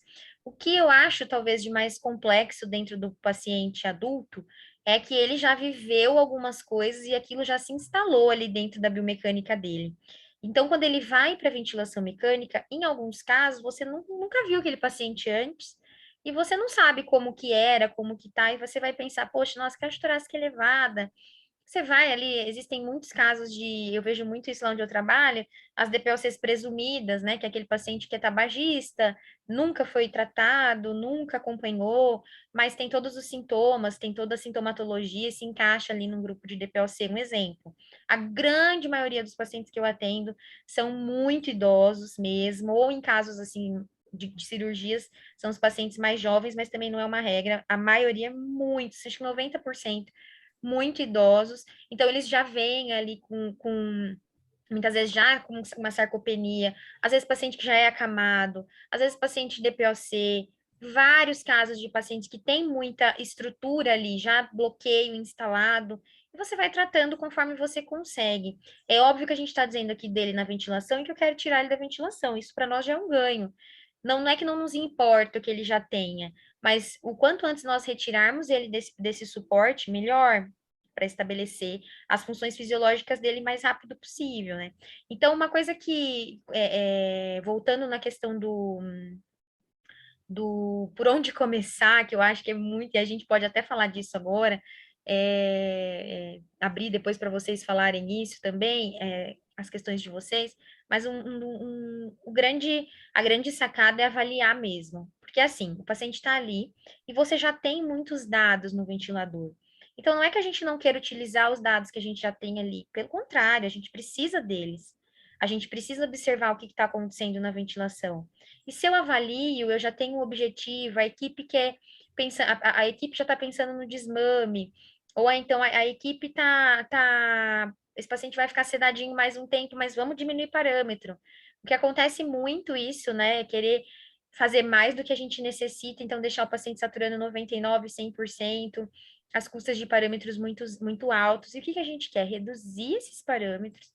O que eu acho, talvez, de mais complexo dentro do paciente adulto é que ele já viveu algumas coisas e aquilo já se instalou ali dentro da biomecânica dele. Então, quando ele vai para a ventilação mecânica, em alguns casos, você nunca viu aquele paciente antes, e você não sabe como que era, como que tá, e você vai pensar, poxa, nossa, caixa torácica elevada. Você vai ali, existem muitos casos eu vejo muito isso lá onde eu trabalho, as DPLCs presumidas, né, que é aquele paciente que é tabagista, nunca foi tratado, nunca acompanhou, mas tem todos os sintomas, tem toda a sintomatologia, se encaixa ali num grupo de DPLC, um exemplo. A grande maioria dos pacientes que eu atendo são muito idosos mesmo, ou em casos assim, de cirurgias, são os pacientes mais jovens, mas também não é uma regra, a maioria, muito, acho que 90%, muito idosos, então eles já vêm ali com muitas vezes já com uma sarcopenia, às vezes paciente que já é acamado, às vezes paciente de DPOC, vários casos de pacientes que têm muita estrutura ali, já bloqueio instalado, e você vai tratando conforme você consegue. É óbvio que a gente está dizendo aqui dele na ventilação e que eu quero tirar ele da ventilação, isso para nós já é um ganho. Não, não é que não nos importa o que ele já tenha, mas o quanto antes nós retirarmos ele desse suporte, melhor, para estabelecer as funções fisiológicas dele mais rápido possível, né? Então, uma coisa que, voltando na questão do por onde começar, que eu acho que é muito, e a gente pode até falar disso agora, abrir depois para vocês falarem isso também, as questões de vocês, mas a grande sacada é avaliar mesmo, porque assim, o paciente está ali e você já tem muitos dados no ventilador. Então, não é que a gente não queira utilizar os dados que a gente já tem ali, pelo contrário, a gente precisa deles. A gente precisa observar o que está acontecendo na ventilação. E se eu avalio, eu já tenho um objetivo, a equipe quer pensar, a equipe já está pensando no desmame, ou então a equipe esse paciente vai ficar sedadinho mais um tempo, mas vamos diminuir parâmetro. O que acontece muito isso, né, é querer fazer mais do que a gente necessita, então deixar o paciente saturando 99, 100%, as custas de parâmetros muito altos. E o que a gente quer? Reduzir esses parâmetros,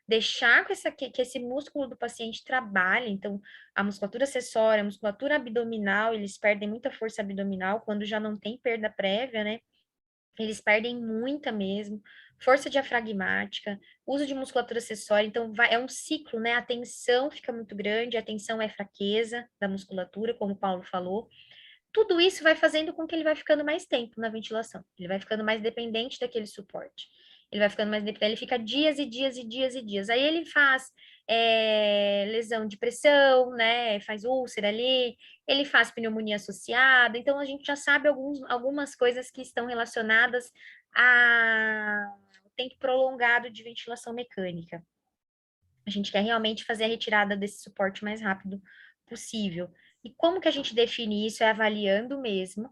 deixar que esse músculo do paciente trabalhe, então a musculatura acessória, a musculatura abdominal, eles perdem muita força abdominal quando já não tem perda prévia, né? Eles perdem muita mesmo, força diafragmática, uso de musculatura acessória, então é um ciclo, né? A tensão fica muito grande, a tensão é fraqueza da musculatura, como o Paulo falou. Tudo isso vai fazendo com que ele vai ficando mais tempo na ventilação, ele vai ficando mais dependente daquele suporte. Ele vai ficando mais dependente, ele fica dias e dias e dias e dias. Aí ele faz lesão de pressão, né? Faz úlcera ali, ele faz pneumonia associada. Então a gente já sabe algumas coisas que estão relacionadas ao tempo prolongado de ventilação mecânica. A gente quer realmente fazer a retirada desse suporte o mais rápido possível. E como que a gente define isso? É avaliando mesmo,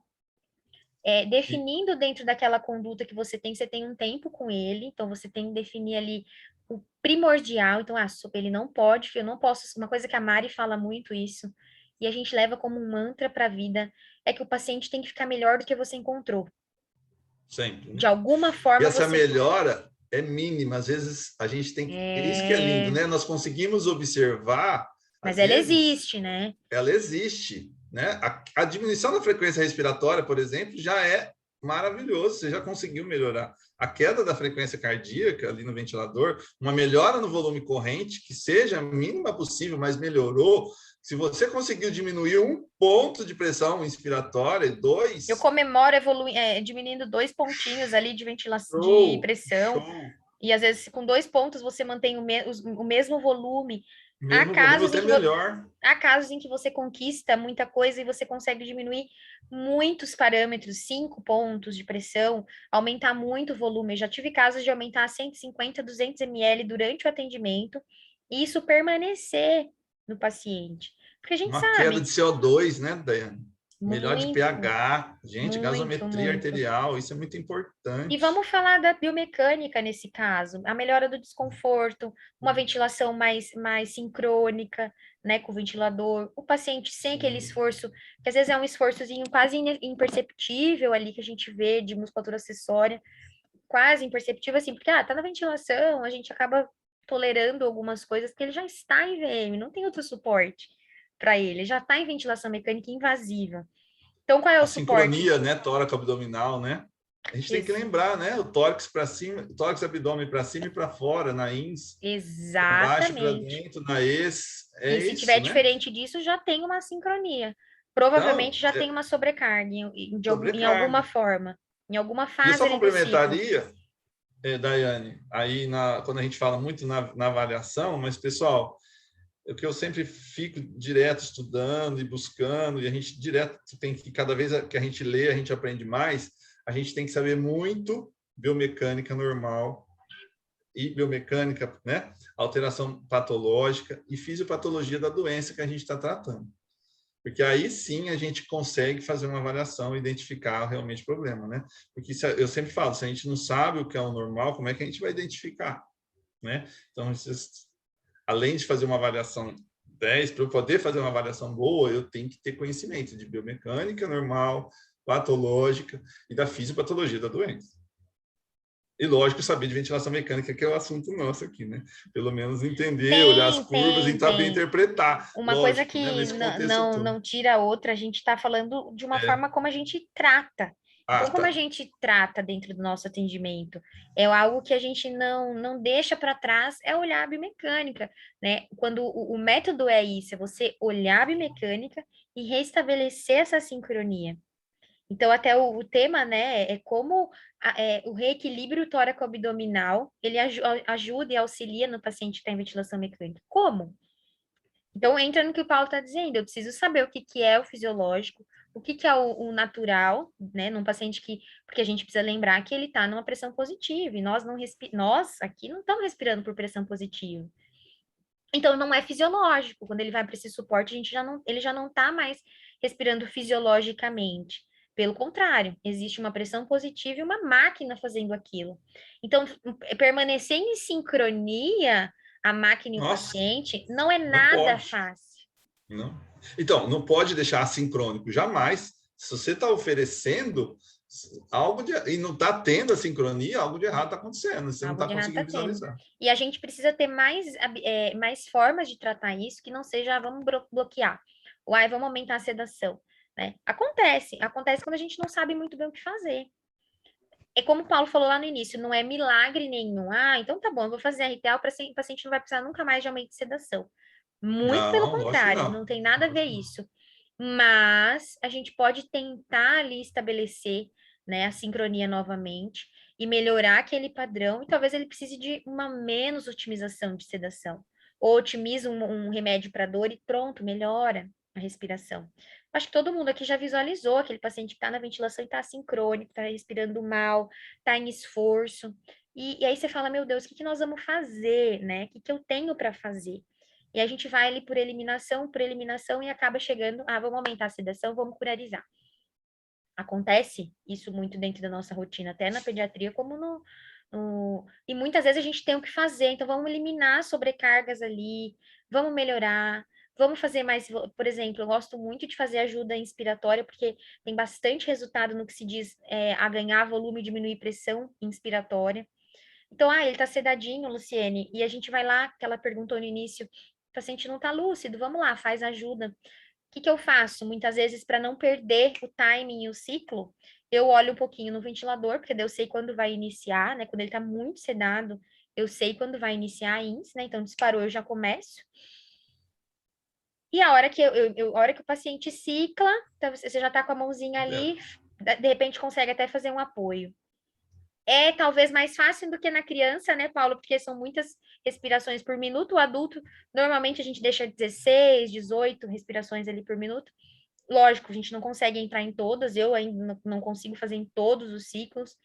definindo dentro daquela conduta que você tem um tempo com ele, então você tem que definir ali o primordial, então, ele não pode, eu não posso, uma coisa que a Mari fala muito isso, e a gente leva como um mantra para a vida, é que o paciente tem que ficar melhor do que você encontrou. Sempre. De alguma E forma essa você... melhora é mínima, às vezes a gente tem que... Isso que é lindo, né? Nós conseguimos observar, Mas às ela vezes, existe, né? ela existe, né? A diminuição da frequência respiratória, por exemplo, já é maravilhoso, você já conseguiu melhorar. A queda da frequência cardíaca ali no ventilador, uma melhora no volume corrente, que seja a mínima possível, mas melhorou. Se você conseguiu diminuir 1 ponto de pressão inspiratória, 2... Eu comemoro diminuindo 2 pontinhos ali de ventilação, de pressão, show. e às vezes com 2 pontos você mantém o mesmo volume. Mesmo volume até melhor. Há casos em que você conquista muita coisa e você consegue diminuir muitos parâmetros, 5 pontos de pressão, aumentar muito o volume. Eu já tive casos de aumentar 150, 200 ml durante o atendimento e isso permanecer no paciente. Porque a gente Uma queda sabe... de CO2, né, Daiane? Melhor de Muito, pH, gente, gasometria muito. arterial, isso é muito E importante. vamos falar da biomecânica nesse caso, a melhora do desconforto, uma ventilação mais sincrônica, né, com o ventilador, o paciente sem aquele esforço, que às vezes é um esforçozinho quase imperceptível ali que a gente vê de musculatura acessória, quase imperceptível assim, porque tá na ventilação, a gente acaba tolerando algumas coisas porque ele já está em VM, não tem outro suporte para ele já está em ventilação mecânica invasiva. Então, qual é o A suporte? sincronia, né, tórax abdominal, né? A gente tem que lembrar, né? O tórax para cima, tórax abdômen para cima e para fora, na INS. Baixo para Exatamente. dentro, na ES. É E se isso, tiver né? diferente disso, já tem uma sincronia. Então, Provavelmente já tem uma sobrecarga em alguma sobrecarga. forma, em alguma E eu fase só ali do ciclo. complementaria, Daiane, aí quando a gente fala muito na avaliação, mas, pessoal, o que eu sempre fico direto estudando e buscando, e a gente direto tem que, cada vez que a gente lê, a gente aprende mais, a gente tem que saber muito biomecânica normal e biomecânica, né? Alteração patológica e fisiopatologia da doença que a gente está tratando. Porque aí sim a gente consegue fazer uma avaliação e identificar realmente o problema, né? Porque eu sempre falo, se a gente não sabe o que é o normal, como é que a gente vai identificar, né? Então, além de fazer uma avaliação 10, para eu poder fazer uma avaliação boa, eu tenho que ter conhecimento de biomecânica normal, patológica e da fisiopatologia da doença. E, lógico, saber de ventilação mecânica, que é o assunto nosso aqui, né? Pelo menos entender, olhar as curvas e saber interpretar. Uma coisa Lógico, né? que Nesse contexto todo. não tira a outra, a gente está falando de uma forma como a gente trata. Então, como a gente trata dentro do nosso atendimento? É algo que a gente não deixa para trás, é olhar a biomecânica, né? Quando o método é isso, é você olhar a biomecânica e restabelecer essa sincronia. Então, até o tema, né, é como o reequilíbrio tóraco-abdominal, ele ajuda e auxilia no paciente que está em ventilação mecânica. Como? Então, entra no que o Paulo está dizendo, eu preciso saber o que é o fisiológico, o que é o natural, né, num paciente porque a gente precisa lembrar que ele está numa pressão positiva, e nós aqui não estamos respirando por pressão positiva. Então, não é fisiológico, quando ele vai para esse suporte, ele já não está mais respirando fisiologicamente. Pelo contrário, existe uma pressão positiva e uma máquina fazendo aquilo. Então, permanecer em sincronia, a máquina e o paciente, não é nada fácil. Não. Então, não pode deixar assincrônico, jamais. Se você está oferecendo algo e não está tendo a sincronia, algo de errado está acontecendo, você não está conseguindo visualizar. E a gente precisa ter mais formas de tratar isso, que não seja, vamos bloquear, ou vamos aumentar a sedação. Né? Acontece quando a gente não sabe muito bem o que fazer. É como o Paulo falou lá no início, não é milagre nenhum. Então tá bom, eu vou fazer RTA, o paciente não vai precisar nunca mais de aumento de sedação. Muito pelo contrário, não tem nada a ver isso. Mas a gente pode tentar ali estabelecer, né, a sincronia novamente e melhorar aquele padrão, e talvez ele precise de uma menos otimização de sedação. Ou otimiza um remédio para dor e pronto, melhora a respiração. Acho que todo mundo aqui já visualizou aquele paciente que está na ventilação e está assincrônico, está respirando mal, está em esforço. E aí você fala, meu Deus, o que nós vamos fazer, né? O que eu tenho para fazer? E a gente vai ali por eliminação, e acaba chegando, vamos aumentar a sedação, vamos curarizar. Acontece isso muito dentro da nossa rotina, até na pediatria, como E muitas vezes a gente tem o que fazer, então vamos eliminar sobrecargas ali, vamos melhorar, vamos fazer mais, por exemplo, eu gosto muito de fazer ajuda inspiratória, porque tem bastante resultado no que se diz a ganhar volume e diminuir pressão inspiratória. Então, ele tá sedadinho, Luciene, e a gente vai lá, que ela perguntou no início, o paciente não tá lúcido, vamos lá, faz ajuda. O que eu faço? Muitas vezes, para não perder o timing e o ciclo, eu olho um pouquinho no ventilador, porque daí eu sei quando vai iniciar, né? Quando ele tá muito sedado, eu sei quando vai iniciar a INS, né? Então, disparou, eu já começo. E a hora que a hora que o paciente cicla, então você já tá com a mãozinha ali, de repente consegue até fazer um apoio. É talvez mais fácil do que na criança, né, Paulo? Porque são muitas respirações por minuto. O adulto, normalmente a gente deixa 16, 18 respirações ali por minuto. Lógico, a gente não consegue entrar em todas, eu ainda não consigo fazer em todos os ciclos,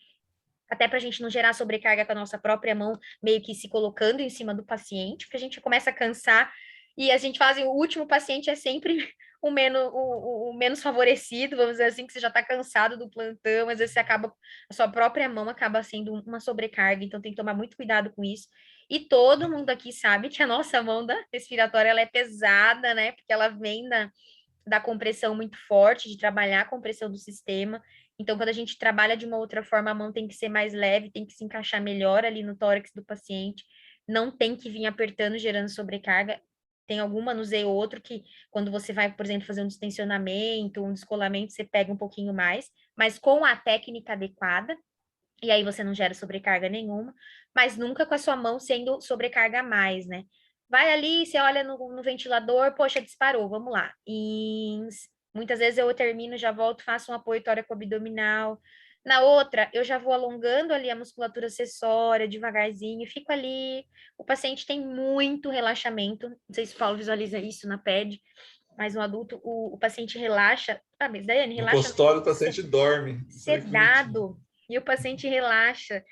até para a gente não gerar sobrecarga com a nossa própria mão, meio que se colocando em cima do paciente, porque a gente começa a cansar e a gente faz, o último paciente é sempre o menos favorecido, vamos dizer assim, que você já está cansado do plantão, às vezes a sua própria mão acaba sendo uma sobrecarga, então tem que tomar muito cuidado com isso. E todo mundo aqui sabe que a nossa mão respiratória ela é pesada, né? Porque ela vem da compressão muito forte, de trabalhar a compressão do sistema. Então, quando a gente trabalha de uma outra forma, a mão tem que ser mais leve, tem que se encaixar melhor ali no tórax do paciente, não tem que vir apertando, gerando sobrecarga. Tem algum manuseio ou outro que, quando você vai, por exemplo, fazer um distensionamento, um descolamento, você pega um pouquinho mais, mas com a técnica adequada, e aí você não gera sobrecarga nenhuma, mas nunca com a sua mão sendo sobrecarga a mais, né? Vai ali, você olha no ventilador, poxa, disparou, vamos lá. Muitas vezes eu termino, já volto, faço um apoio tóraco-abdominal. Na outra, eu já vou alongando ali a musculatura acessória, devagarzinho, fico ali. O paciente tem muito relaxamento, não sei se o Paulo visualiza isso na PED, mas no adulto, o paciente relaxa. Mas Daiane, relaxa. No consultório, o paciente dorme. Sedado. E o paciente relaxa.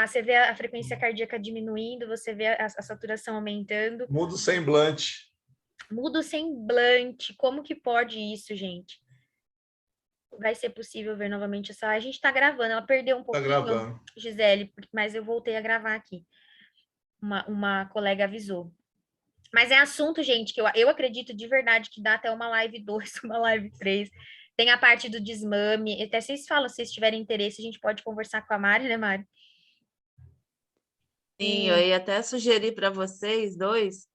Você vê a frequência cardíaca diminuindo, você vê a saturação aumentando. Muda o semblante. Muda o semblante. Como que pode isso, gente? Vai ser possível ver novamente essa... A gente está gravando, ela perdeu um pouquinho, gravando. Gisele, mas eu voltei a gravar aqui. Uma colega avisou. Mas é assunto, gente, que eu acredito de verdade que dá até uma live 2, uma live 3. Tem a parte do desmame. Até vocês falam, se vocês tiverem interesse, a gente pode conversar com a Mari, né, Mari? Sim, eu ia até sugerir para vocês dois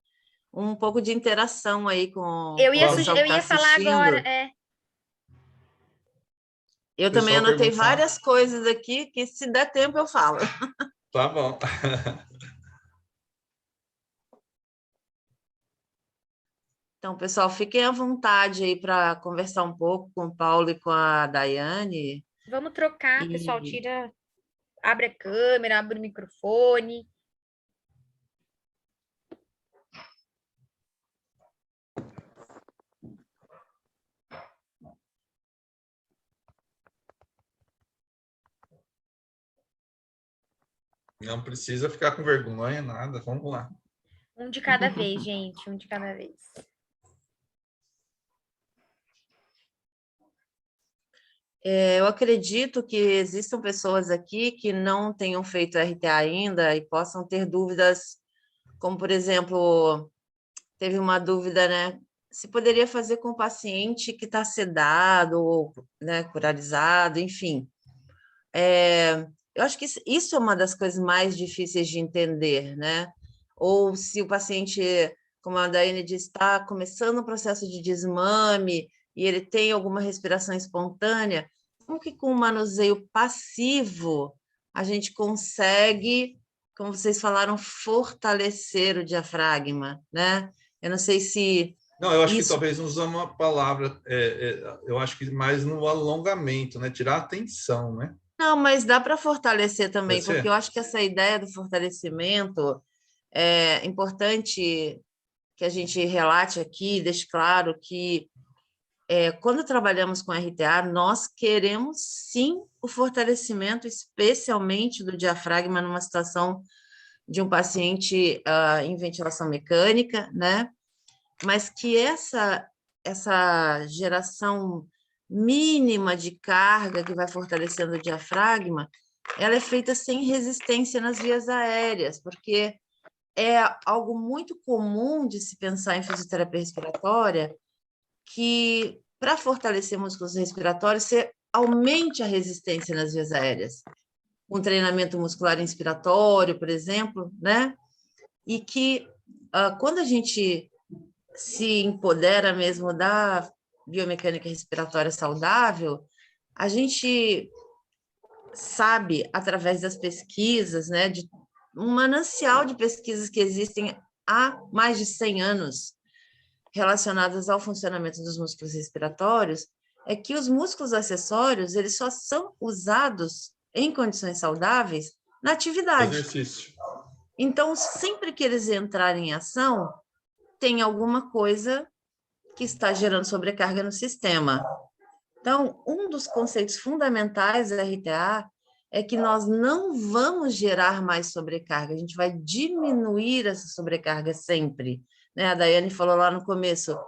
um pouco de interação aí Eu com o ia, Vamos. pessoal que eu está ia falar agora, assistindo. é. Eu também Pessoal anotei perguntar. várias coisas aqui que, se der tempo, eu falo. Tá bom. Então, pessoal, fiquem à vontade aí para conversar um pouco com o Paulo e com a Daiane. Vamos trocar, pessoal. E Abre a câmera, abre o microfone. Não precisa ficar com vergonha, nada. Vamos lá. Um de cada vez, gente. Um de cada vez. eu acredito que existam pessoas aqui que não tenham feito RTA ainda e possam ter dúvidas, como, por exemplo, teve uma dúvida, né? Se poderia fazer com o paciente que está sedado, ou, né, curalizado, enfim. Eu acho que isso é uma das coisas mais difíceis de entender, né? Ou se o paciente, como a Daiane disse, está começando um processo de desmame e ele tem alguma respiração espontânea, como que com o manuseio passivo a gente consegue, como vocês falaram, fortalecer o diafragma, né? Eu não sei se Não, eu acho que isso... talvez usando uma palavra, eu acho que mais no alongamento, né? Tirar a tensão, né? Não, mas dá para fortalecer também, Pode porque eu ser? acho que essa ideia do fortalecimento é importante que a gente relate aqui, deixe claro que quando trabalhamos com RTA, nós queremos sim o fortalecimento, especialmente do diafragma numa situação de um paciente em ventilação mecânica, né? Mas que essa geração mínima de carga que vai fortalecendo o diafragma, ela é feita sem resistência nas vias aéreas, porque é algo muito comum de se pensar em fisioterapia respiratória, que para fortalecer músculos respiratórios, você aumente a resistência nas vias aéreas. Um treinamento muscular inspiratório, por exemplo, né? E que quando a gente se empodera mesmo da biomecânica respiratória saudável, a gente sabe, através das pesquisas, né, de um manancial de pesquisas que existem há mais de 100 anos relacionadas ao funcionamento dos músculos respiratórios, é que os músculos acessórios, eles só são usados em condições saudáveis na atividade. Exercício. Então, sempre que eles entrarem em ação, tem alguma coisa que está gerando sobrecarga no sistema. Então, um dos conceitos fundamentais da RTA é que nós não vamos gerar mais sobrecarga, a gente vai diminuir essa sobrecarga sempre. Né? A Daiane falou lá no começo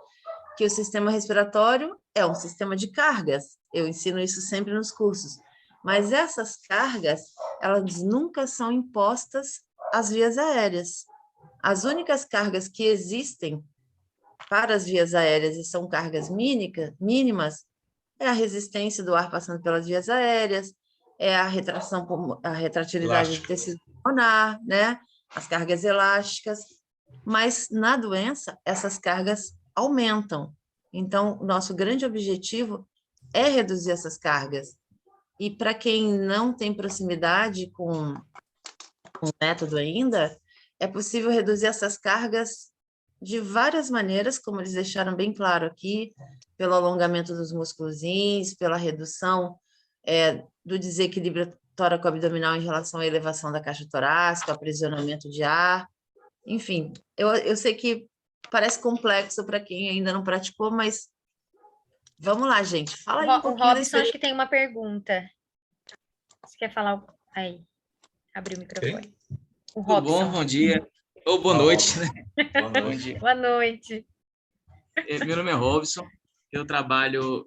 que o sistema respiratório é um sistema de cargas, eu ensino isso sempre nos cursos, mas essas cargas, elas nunca são impostas às vias aéreas. As únicas cargas que existem para as vias aéreas e são cargas mínimas, é a resistência do ar passando pelas vias aéreas, é a a retratilidade do Elástica. tecido pulmonar, né? As cargas elásticas, mas na doença essas cargas aumentam. Então, nosso grande objetivo é reduzir essas cargas. E para quem não tem proximidade com o método ainda, é possível reduzir essas cargas de várias maneiras, como eles deixaram bem claro aqui, pelo alongamento dos músculos índices, pela redução do desequilíbrio tóraco-abdominal em relação à elevação da caixa torácica, aprisionamento de ar, enfim, eu sei que parece complexo para quem ainda não praticou, mas vamos lá, gente, fala aí um O pouquinho da Robson, acho experiência. que tem uma pergunta. Você quer falar? Aí, abriu o microfone. Quem? O Tudo bom? Robson. Bom dia. Ou boa Ó, noite, né? boa Bom noite. dia. Boa noite. Meu nome é Robson. Eu trabalho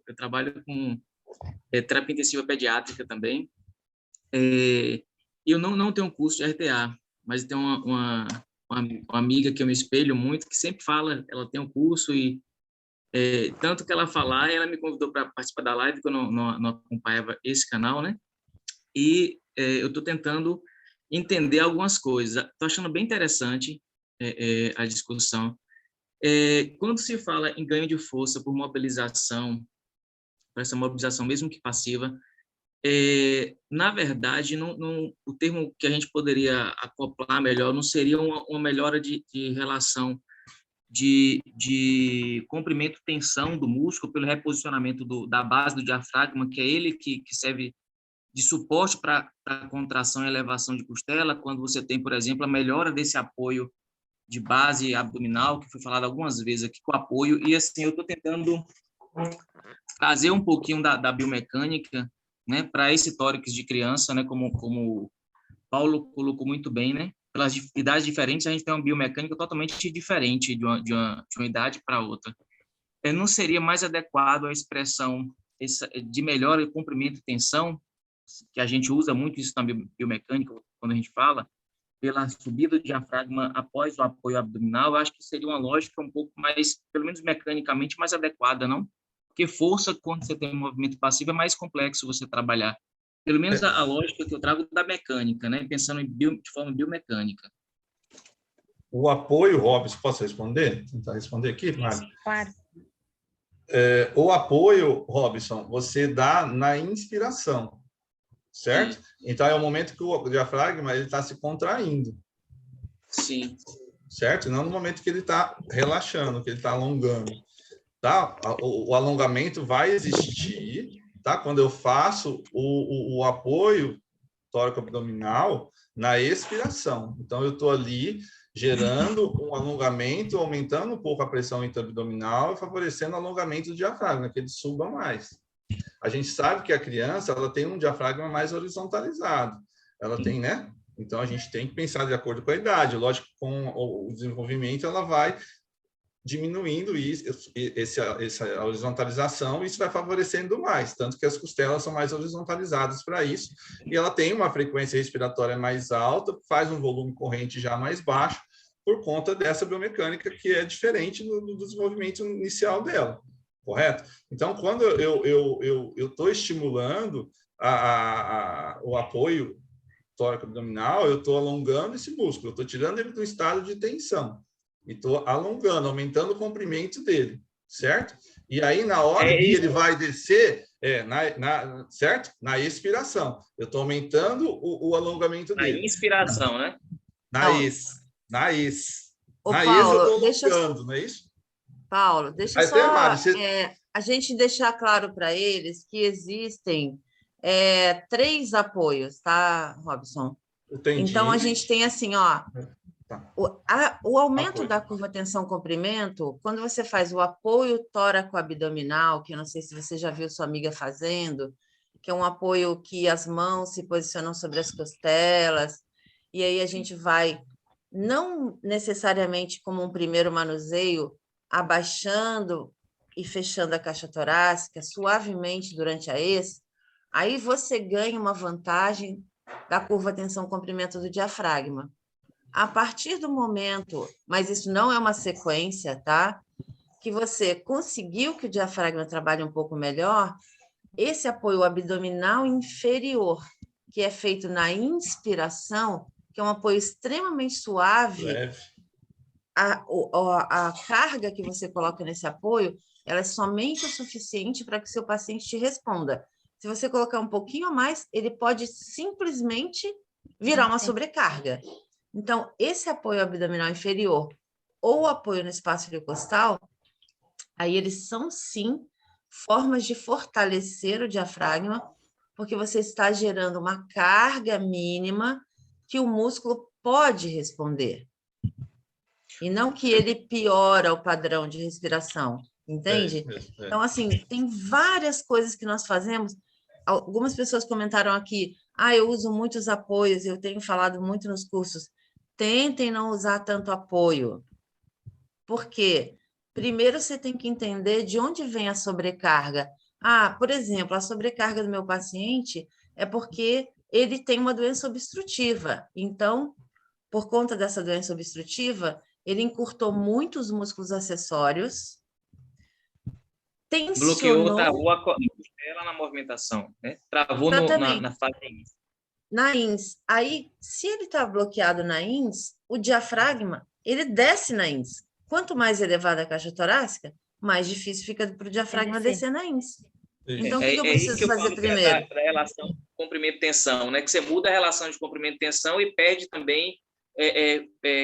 com terapia intensiva pediátrica também. E eu não tenho um curso de RTA, mas tenho uma uma amiga que eu me espelho muito, que sempre fala, ela tem um curso e tanto que ela falar, ela me convidou para participar da live, que eu não acompanhava esse canal, né? E eu estou tentando entender algumas coisas. Estou achando bem interessante a discussão. Quando se fala em ganho de força por mobilização, por essa mobilização mesmo que passiva, na verdade, o termo que a gente poderia acoplar melhor não seria uma melhora de relação de comprimento-tensão do músculo pelo reposicionamento da base do diafragma, que é ele que serve de suporte para a contração e elevação de costela, quando você tem, por exemplo, a melhora desse apoio de base abdominal, que foi falado algumas vezes aqui, com apoio, e assim, eu estou tentando trazer um pouquinho da biomecânica, né, para esse tórax de criança, né, como o Paulo colocou muito bem, né, pelas idades diferentes, a gente tem uma biomecânica totalmente diferente de uma idade para outra. Não seria mais adequado a expressão de melhora, comprimento e tensão, que a gente usa muito isso na biomecânica, quando a gente fala, pela subida do diafragma após o apoio abdominal, eu acho que seria uma lógica um pouco mais, pelo menos mecanicamente, mais adequada, não? Porque força, quando você tem um movimento passivo, é mais complexo você trabalhar. Pelo menos a lógica que eu trago da mecânica, né? Pensando de forma biomecânica. O apoio, Robson, posso responder? Tentar responder aqui, Mário? Claro. O apoio, Robson, você dá na inspiração, certo? Sim. Então, é o momento que o diafragma está se contraindo. Sim. Certo? Não no momento que ele está relaxando, que ele está alongando. Tá? O alongamento vai existir, tá? Quando eu faço o apoio tóraco-abdominal na expiração. Então, eu estou ali gerando um alongamento, aumentando um pouco a pressão intra-abdominal e favorecendo o alongamento do diafragma, que ele suba mais. A gente sabe que a criança ela tem um diafragma mais horizontalizado. Ela tem, né? Então, a gente tem que pensar de acordo com a idade. Lógico que com o desenvolvimento, ela vai diminuindo essa horizontalização, e isso vai favorecendo mais, tanto que as costelas são mais horizontalizadas para isso, e ela tem uma frequência respiratória mais alta, faz um volume corrente já mais baixo, por conta dessa biomecânica que é diferente do desenvolvimento inicial dela, correto? Então, quando eu estou estimulando o apoio tóraco-abdominal, eu estou alongando esse músculo, eu estou tirando ele do estado de tensão, e estou alongando, aumentando o comprimento dele, certo? E aí, na hora que ele vai descer, certo? Na expiração, eu estou aumentando o alongamento dele. Na inspiração, né? Na ex eu estou alongando, não é isso? Paulo, deixa aí, só a gente deixar claro para eles que existem 3 apoios, tá, Robson? Entendi. Então, a gente tem assim, ó, o aumento da curva tensão-comprimento, quando você faz o apoio tóraco-abdominal, que eu não sei se você já viu sua amiga fazendo, que é um apoio que as mãos se posicionam sobre as costelas, e aí a gente vai, não necessariamente como um primeiro manuseio, abaixando e fechando a caixa torácica suavemente durante a ex, aí você ganha uma vantagem da curva tensão-comprimento do diafragma. A partir do momento, mas isso não é uma sequência, tá? Que você conseguiu que o diafragma trabalhe um pouco melhor, esse apoio abdominal inferior, que é feito na inspiração, que é um apoio extremamente suave, a carga que você coloca nesse apoio, ela é somente o suficiente para que o seu paciente te responda. Se você colocar um pouquinho a mais, ele pode simplesmente virar uma sobrecarga. Então, esse apoio abdominal inferior ou apoio no espaço iliocostal, aí eles são, sim, formas de fortalecer o diafragma, porque você está gerando uma carga mínima que o músculo pode responder. E não que ele piora o padrão de respiração, entende? Então, assim, tem várias coisas que nós fazemos. Algumas pessoas comentaram aqui, eu uso muitos apoios, eu tenho falado muito nos cursos. Tentem não usar tanto apoio. Por quê? Primeiro, você tem que entender de onde vem a sobrecarga. Por exemplo, a sobrecarga do meu paciente é porque ele tem uma doença obstrutiva. Então, por conta dessa doença obstrutiva, ele encurtou muito os músculos acessórios, Bloqueou, tensionou travou a costela na movimentação, né? Travou na fase INS. na INS. Aí, se ele está bloqueado na INS, o diafragma, ele desce na INS. Quanto mais elevada a caixa torácica, mais difícil fica para o diafragma descer na INS. Então, o que eu preciso isso fazer primeiro? Da relação comprimento-tensão, né? Que você muda a relação de comprimento-tensão e perde também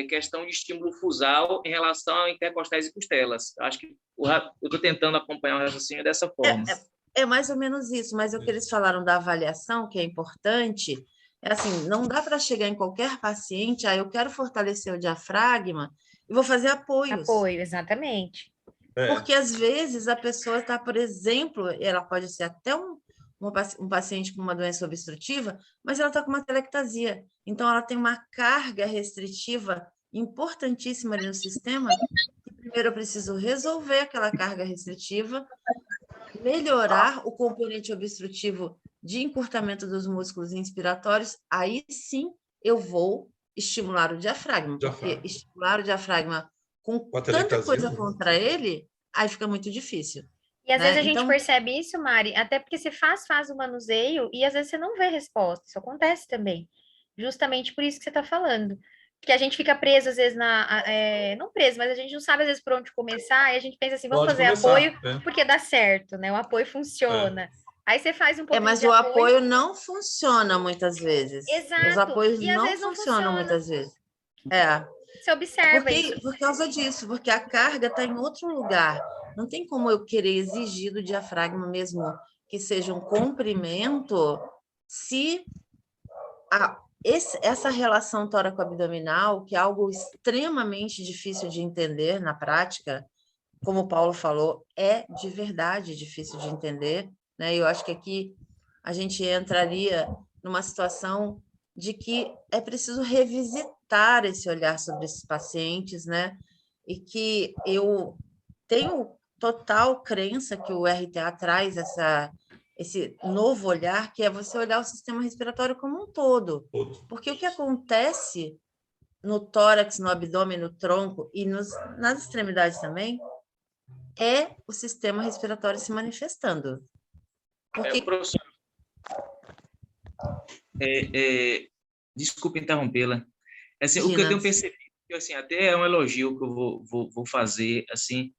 questão de estímulo fusal em relação a intercostais e costelas. Acho que eu estou tentando acompanhar o raciocínio dessa forma. É mais ou menos isso, mas o que eles falaram da avaliação, que é importante, é assim, não dá para chegar em qualquer paciente, eu quero fortalecer o diafragma e vou fazer apoios. Apoio, exatamente. Porque, às vezes, a pessoa está, por exemplo, ela pode ser até um paciente com uma doença obstrutiva, mas ela está com uma telectasia. Então, ela tem uma carga restritiva importantíssima ali no sistema. E primeiro, eu preciso resolver aquela carga restritiva, melhorar o componente obstrutivo de encurtamento dos músculos inspiratórios, aí sim eu vou estimular o diafragma. Porque estimular o diafragma com tanta coisa contra ele, aí fica muito difícil. E às vezes a gente percebe isso, Mari, até porque você faz o manuseio e às vezes você não vê resposta. Isso acontece também. Justamente por isso que você está falando. Porque a gente fica preso, às vezes, não preso, mas a gente não sabe, às vezes, por onde começar, e a gente pensa assim, vamos fazer apoio, porque dá certo, né? O apoio funciona. Aí você faz um pouquinho mas de o apoio não funciona muitas vezes. Exato. Os apoios e às não vezes não funcionam funciona. muitas vezes. Você observa isso. Por causa disso, porque a carga está em outro lugar. Não tem como eu querer exigir do diafragma mesmo que seja um comprimento se essa relação tóraco-abdominal, que é algo extremamente difícil de entender na prática, como o Paulo falou, é de verdade difícil de entender, né? Eu acho que aqui a gente entraria numa situação de que é preciso revisitar esse olhar sobre esses pacientes, né? E que eu tenho total crença que o RTA traz esse novo olhar, que é você olhar o sistema respiratório como um todo. Porque o que acontece no tórax, no abdômen, no tronco e nas extremidades também, é o sistema respiratório se manifestando. Porque... professor, desculpe interrompê-la. Assim, o que eu tenho percebido, assim, até é um elogio que eu vou fazer, assim,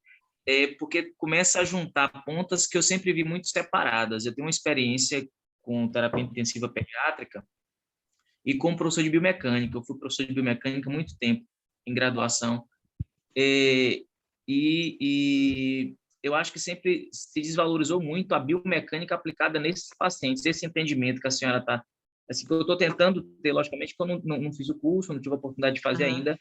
porque começa a juntar pontas que eu sempre vi muito separadas. Eu tenho uma experiência com terapia intensiva pediátrica e com professor de biomecânica. Eu fui professor de biomecânica há muito tempo, em graduação. E eu acho que sempre se desvalorizou muito a biomecânica aplicada nesses pacientes, esse entendimento que a senhora está... Assim, que eu estou tentando ter, logicamente, que eu não fiz o curso, não tive a oportunidade de fazer ainda.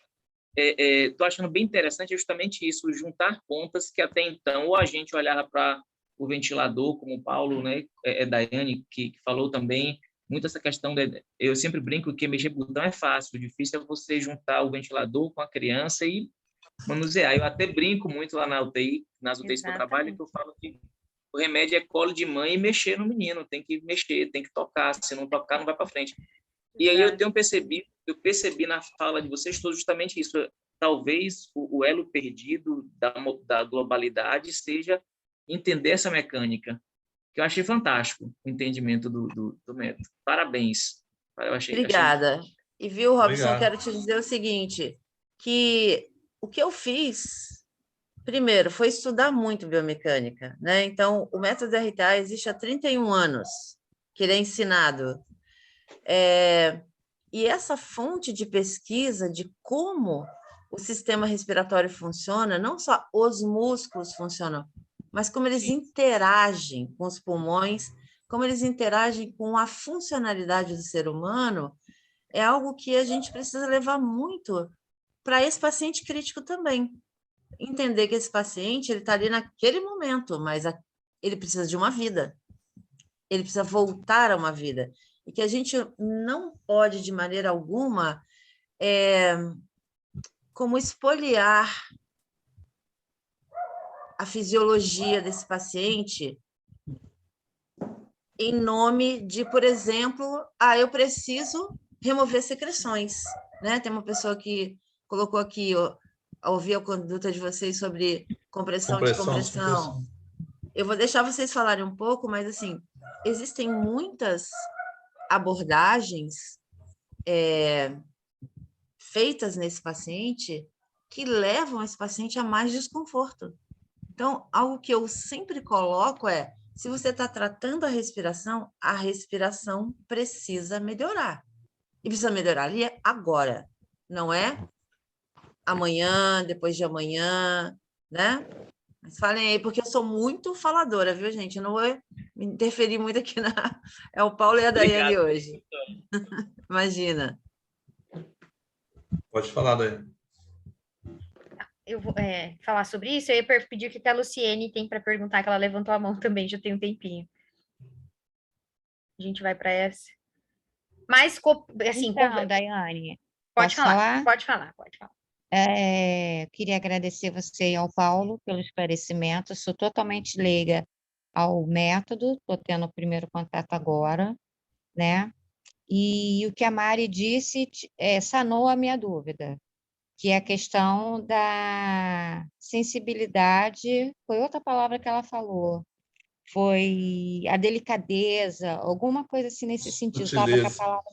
Estou achando bem interessante justamente isso, juntar pontas que até então ou a gente olhava para o ventilador, como o Paulo, né, Daiane, que falou também, muito essa questão, eu sempre brinco que mexer botão é fácil, o difícil é você juntar o ventilador com a criança e manusear. Eu até brinco muito lá na UTI, nas UTIs que eu trabalho, que eu falo que o remédio é colo de mãe e mexer no menino, tem que mexer, tem que tocar, se não tocar não vai para frente. E aí eu percebi na fala de vocês todos justamente isso, talvez o elo perdido da globalidade seja entender essa mecânica, que eu achei fantástico o entendimento do método. Parabéns. Obrigada. E viu, Robson, Obrigado. quero te dizer o seguinte, que o que eu fiz, primeiro, foi estudar muito biomecânica, né? Então, o método RTA existe há 31 anos, que ele é ensinado. E essa fonte de pesquisa de como o sistema respiratório funciona, não só os músculos funcionam, mas como eles interagem com os pulmões, como eles interagem com a funcionalidade do ser humano, é algo que a gente precisa levar muito para esse paciente crítico também. Entender que esse paciente ele está ali naquele momento, mas ele precisa de uma vida. Ele precisa voltar a uma vida. E que a gente não pode, de maneira alguma, como espoliar a fisiologia desse paciente em nome de, por exemplo, eu preciso remover secreções. né? Tem uma pessoa que colocou aqui, ó, ouvir a conduta de vocês sobre compressão e Compressão, descompressão. descompressão. Eu vou deixar vocês falarem um pouco, mas assim, existem muitas abordagens feitas nesse paciente que levam esse paciente a mais desconforto. Então, algo que eu sempre coloco é, se você está tratando a respiração precisa melhorar. E precisa melhorar ali agora, não é amanhã, depois de amanhã, né? Mas falem aí, porque eu sou muito faladora, viu, gente? Eu não vou me interferir muito aqui na... É o Paulo e a Daiane Obrigado. hoje. Imagina. Pode falar, Daiane. Eu vou falar sobre isso, eu ia pedir o que a Luciene tem para perguntar, que ela levantou a mão também, já tem um tempinho. A gente vai para essa. Mas, assim, Então, Daiane, pode posso falar, falar? pode falar, pode falar. Queria agradecer você e ao Paulo pelo esclarecimento. Sou totalmente leiga ao método, estou tendo o primeiro contato agora, né? E o que a Mari disse sanou a minha dúvida, que é a questão da sensibilidade, foi outra palavra que ela falou, foi a delicadeza, alguma coisa assim nesse sentido. Estava com a Sutileza. palavra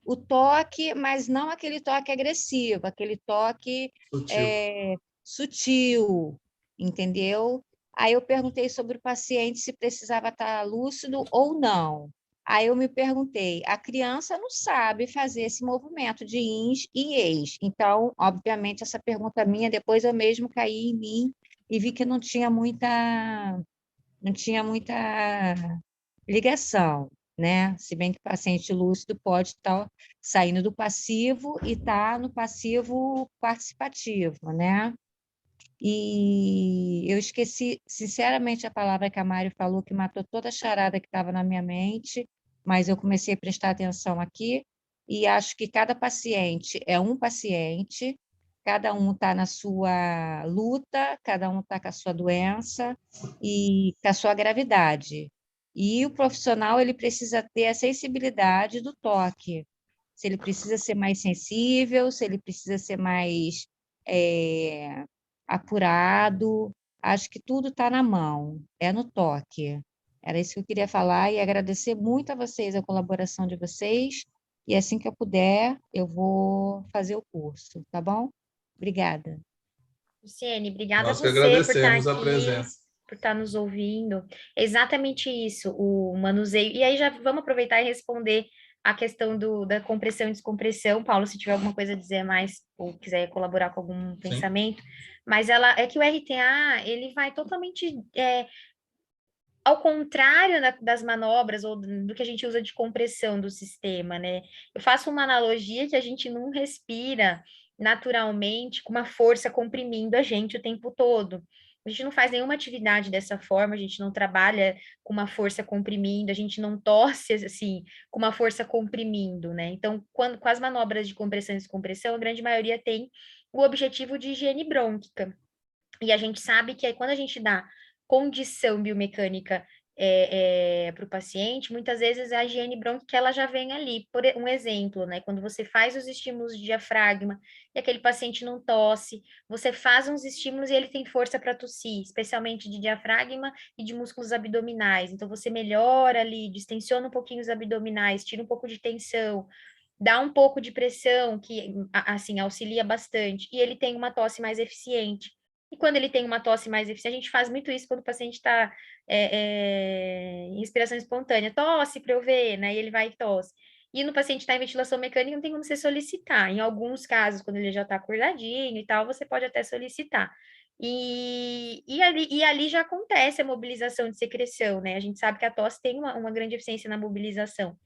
o toque, mas não aquele toque agressivo, aquele toque Sutil. sutil, entendeu? Aí eu perguntei sobre o paciente se precisava estar lúcido ou não. Aí eu me perguntei, a criança não sabe fazer esse movimento de ins e ex. Então, obviamente, essa pergunta minha, depois eu mesmo caí em mim e vi que não tinha muita ligação, né? Se bem que o paciente lúcido pode estar saindo do passivo e estar no passivo participativo, né? E eu esqueci, sinceramente, a palavra que a Mari falou, que matou toda a charada que estava na minha mente, mas eu comecei a prestar atenção aqui e acho que cada paciente é um paciente, cada um está na sua luta, cada um está com a sua doença e com a sua gravidade. E o profissional ele precisa ter a sensibilidade do toque. Se ele precisa ser mais sensível, se ele precisa ser mais apurado, acho que tudo está na mão, é no toque. Era isso que eu queria falar e agradecer muito a vocês, a colaboração de vocês, e assim que eu puder, eu vou fazer o curso, tá bom? Obrigada. Luciene, obrigada a Nós que você por estar agradecemos a aqui, presença. por estar nos ouvindo. É exatamente isso, o manuseio. E aí já vamos aproveitar e responder a questão da compressão e descompressão. Paulo, se tiver alguma coisa a dizer mais ou quiser colaborar com algum Sim. pensamento. Mas é que o RTA, ele vai totalmente ao contrário das manobras ou do que a gente usa de compressão do sistema, né? Eu faço uma analogia que a gente não respira naturalmente com uma força comprimindo a gente o tempo todo. A gente não faz nenhuma atividade dessa forma, a gente não trabalha com uma força comprimindo, a gente não torce assim com uma força comprimindo, né? Então, com as manobras de compressão e descompressão, a grande maioria tem o objetivo de higiene brônquica. E a gente sabe que aí, quando a gente dá condição biomecânica para o paciente, muitas vezes a higiene brônquica ela já vem ali. Por um exemplo, né? Quando você faz os estímulos de diafragma e aquele paciente não tosse, você faz uns estímulos e ele tem força para tossir, especialmente de diafragma e de músculos abdominais. Então, você melhora ali, distensiona um pouquinho os abdominais, tira um pouco de tensão, dá um pouco de pressão, que assim auxilia bastante, e ele tem uma tosse mais eficiente. E quando ele tem uma tosse mais eficiente, a gente faz muito isso quando o paciente está em respiração espontânea. Tosse para eu ver, né? E ele vai e tosse. E no paciente está em ventilação mecânica, não tem como você solicitar. Em alguns casos, quando ele já está acordadinho e tal, você pode até solicitar. E ali já acontece a mobilização de secreção, né? A gente sabe que a tosse tem uma grande eficiência na mobilização.